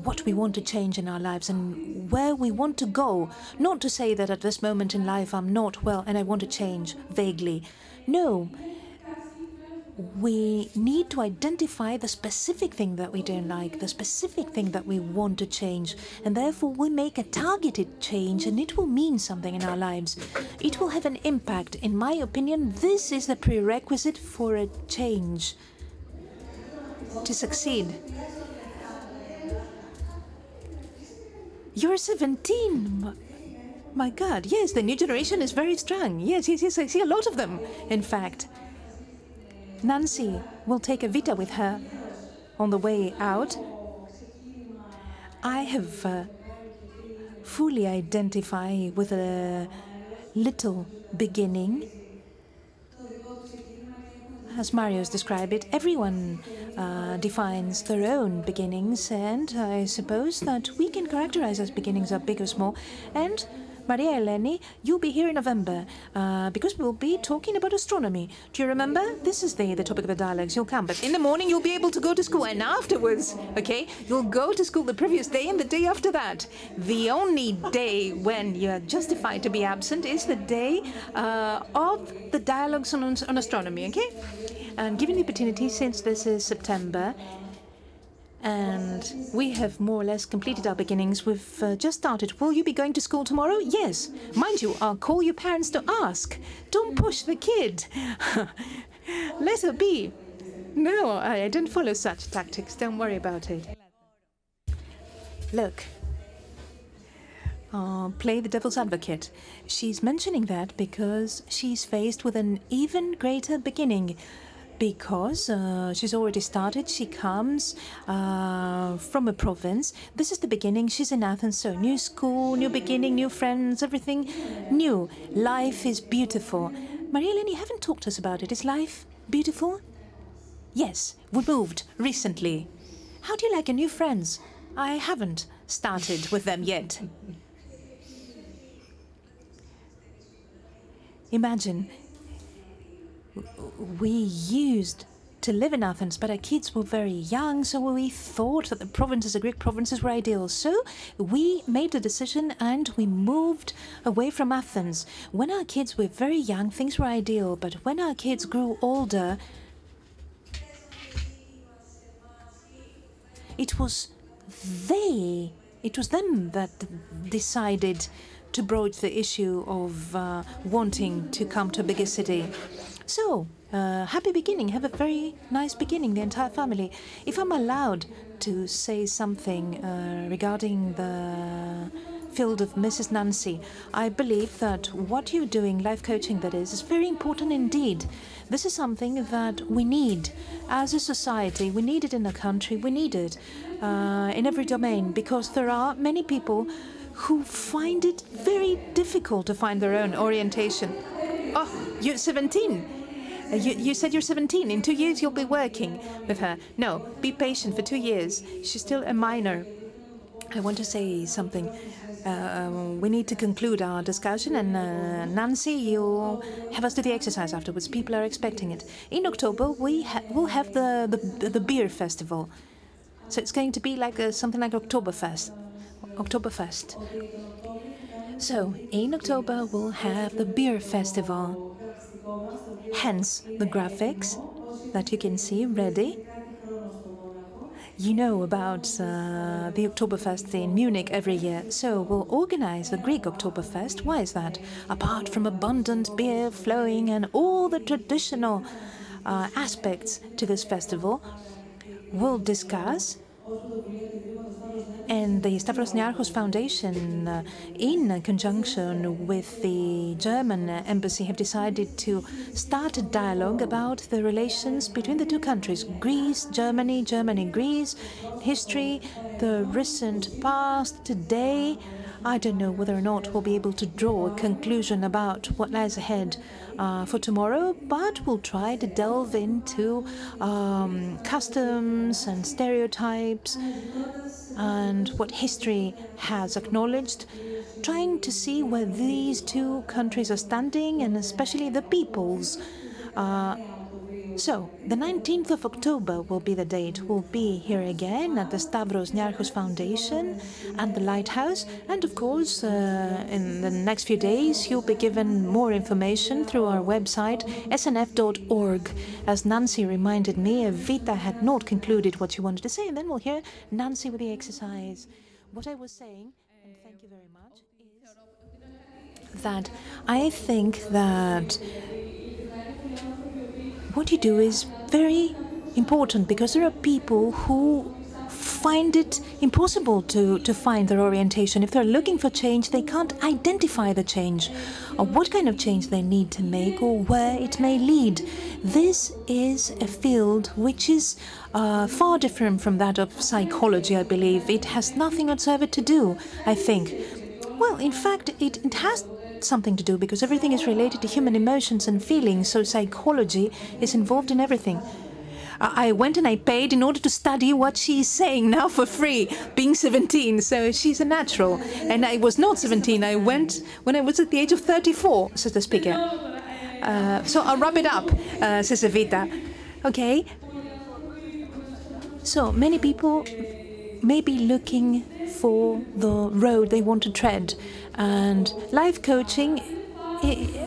what we want to change in our lives and where we want to go. Not to say that at this moment in life I'm not well and I want to change vaguely. No. We need to identify the specific thing that we don't like, the specific thing that we want to change, and therefore we make a targeted change, and it will mean something in our lives. It will have an impact. In my opinion, this is the prerequisite for a change to succeed. You're 17. My God, yes, the new generation is very strong. Yes, I see a lot of them, in fact. Nancy will take a Vita with her on the way out. I have fully identified with a little beginning. As Marius described it, everyone defines their own beginnings, and I suppose that we can characterize as beginnings are big or small. And Maria Eleni, you'll be here in November because we'll be talking about astronomy. Do you remember? This is the topic of the dialogues. You'll come, but in the morning you'll be able to go to school, and afterwards, okay, you'll go to school the previous day and the day after that. The only day when you're justified to be absent is the day of the dialogues on astronomy, okay? And given the opportunity, since this is September, and we have more or less completed our beginnings. We've just started. Will you be going to school tomorrow? Yes. Mind you, I'll call your parents to ask. Don't push the kid. Let her be. No, I don't follow such tactics. Don't worry about it. Look. Play the devil's advocate. She's mentioning that because she's faced with an even greater beginning. Because she's already started, she comes from a province. This is the beginning. She's in Athens, so new school, new beginning, new friends, everything new. Life is beautiful. Maria Eleni, you haven't talked to us about it. Is life beautiful? Yes, we moved recently. How do you like your new friends? I haven't started with them yet. Imagine. We used to live in Athens, but our kids were very young, so we thought that the provinces, the Greek provinces, were ideal. So we made a decision and we moved away from Athens. When our kids were very young, things were ideal, but when our kids grew older, it was them that decided to broach the issue of wanting to come to a bigger city. So, happy beginning. Have a very nice beginning, the entire family. If I'm allowed to say something regarding the field of Mrs. Nancy, I believe that what you're doing, life coaching that is very important indeed. This is something that we need as a society. We need it in the country. We need it in every domain, because there are many people who find it very difficult to find their own orientation. Oh, you're 17. You said you're 17. In 2 years, you'll be working with her. No, be patient for 2 years. She's still a minor. I want to say something. We need to conclude our discussion, and Nancy, you'll have us do the exercise afterwards. People are expecting it. In October, we'll have the beer festival. So it's going to be like something like Oktoberfest. So, in October, we'll have the beer festival. Hence, the graphics that you can see ready. You know about the Oktoberfest in Munich every year, so we'll organize the Greek Oktoberfest. Why is that? Apart from abundant beer flowing and all the traditional aspects to this festival, we'll discuss. And the Stavros Niarchos Foundation, in conjunction with the German embassy, have decided to start a dialogue about the relations between the two countries, Greece, Germany, Greece, history, the recent past, today, I don't know whether or not we'll be able to draw a conclusion about what lies ahead for tomorrow, but we'll try to delve into customs and stereotypes and what history has acknowledged, trying to see where these two countries are standing and especially the peoples. So, the 19th of October will be the date. We'll be here again at the Stavros Niarchos Foundation and the Lighthouse. And of course, in the next few days, you'll be given more information through our website, snf.org. As Nancy reminded me, Vita had not concluded what she wanted to say, and then we'll hear Nancy with the exercise. What I was saying, and thank you very much, is that I think that what you do is very important because there are people who find it impossible to find their orientation. If they're looking for change, they can't identify the change or what kind of change they need to make or where it may lead. This is a field which is far different from that of psychology, I believe. It has nothing whatsoever to do, I think. Well, in fact, it has something to do because everything is related to human emotions and feelings, so psychology is involved in everything. I went and I paid in order to study what she's saying now for free, being 17, so she's a natural. And I was not 17, I went when I was at the age of 34, says the speaker. So I'll wrap it up, says Evita. Okay. So many people may be looking for the road they want to tread. And life coaching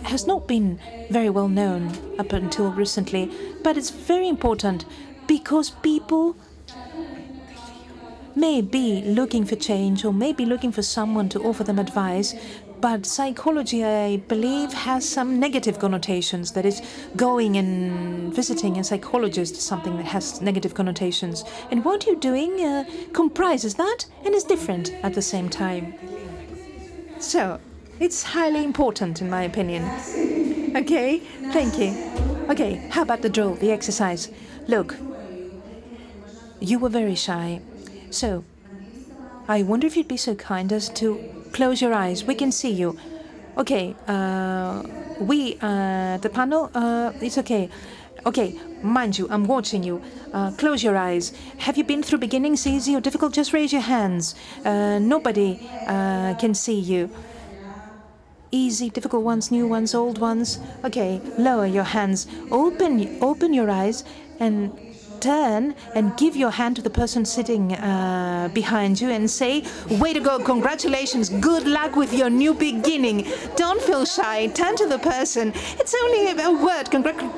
has not been very well known up until recently, but it's very important because people may be looking for change or may be looking for someone to offer them advice, but psychology, I believe, has some negative connotations. That is, going and visiting a psychologist is something that has negative connotations. And what you're doing comprises that and is different at the same time. So, it's highly important, in my opinion. Okay, thank you. Okay, how about the drill, the exercise? Look, you were very shy. So, I wonder if you'd be so kind as to close your eyes. We can see you. Okay, the panel, it's okay. Okay, mind you, I'm watching you. Close your eyes. Have you been through beginnings easy or difficult? Just raise your hands. Nobody can see you. Easy, difficult ones, new ones, old ones. Okay, lower your hands. Open your eyes and turn and give your hand to the person sitting behind you and say, way to go, congratulations, good luck with your new beginning. Don't feel shy, turn to the person. It's only a word,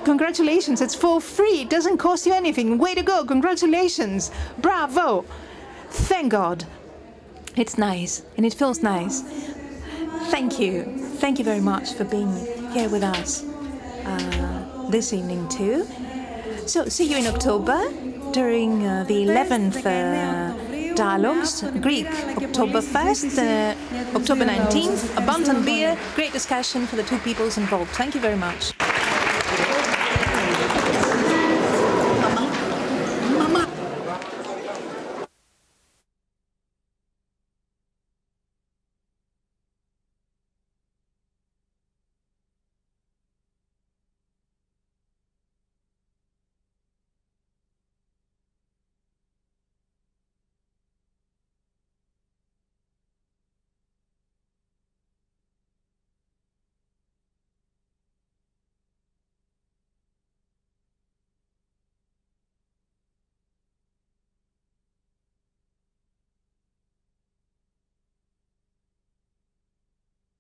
congratulations, it's for free, it doesn't cost you anything. Way to go, congratulations, bravo. Thank God. It's nice and it feels nice. Thank you. Thank you very much for being here with us this evening too. So, see you in October during the 11th Dialogues, Greek, October 1st, October 19th, abundant beer, great discussion for the two peoples involved. Thank you very much.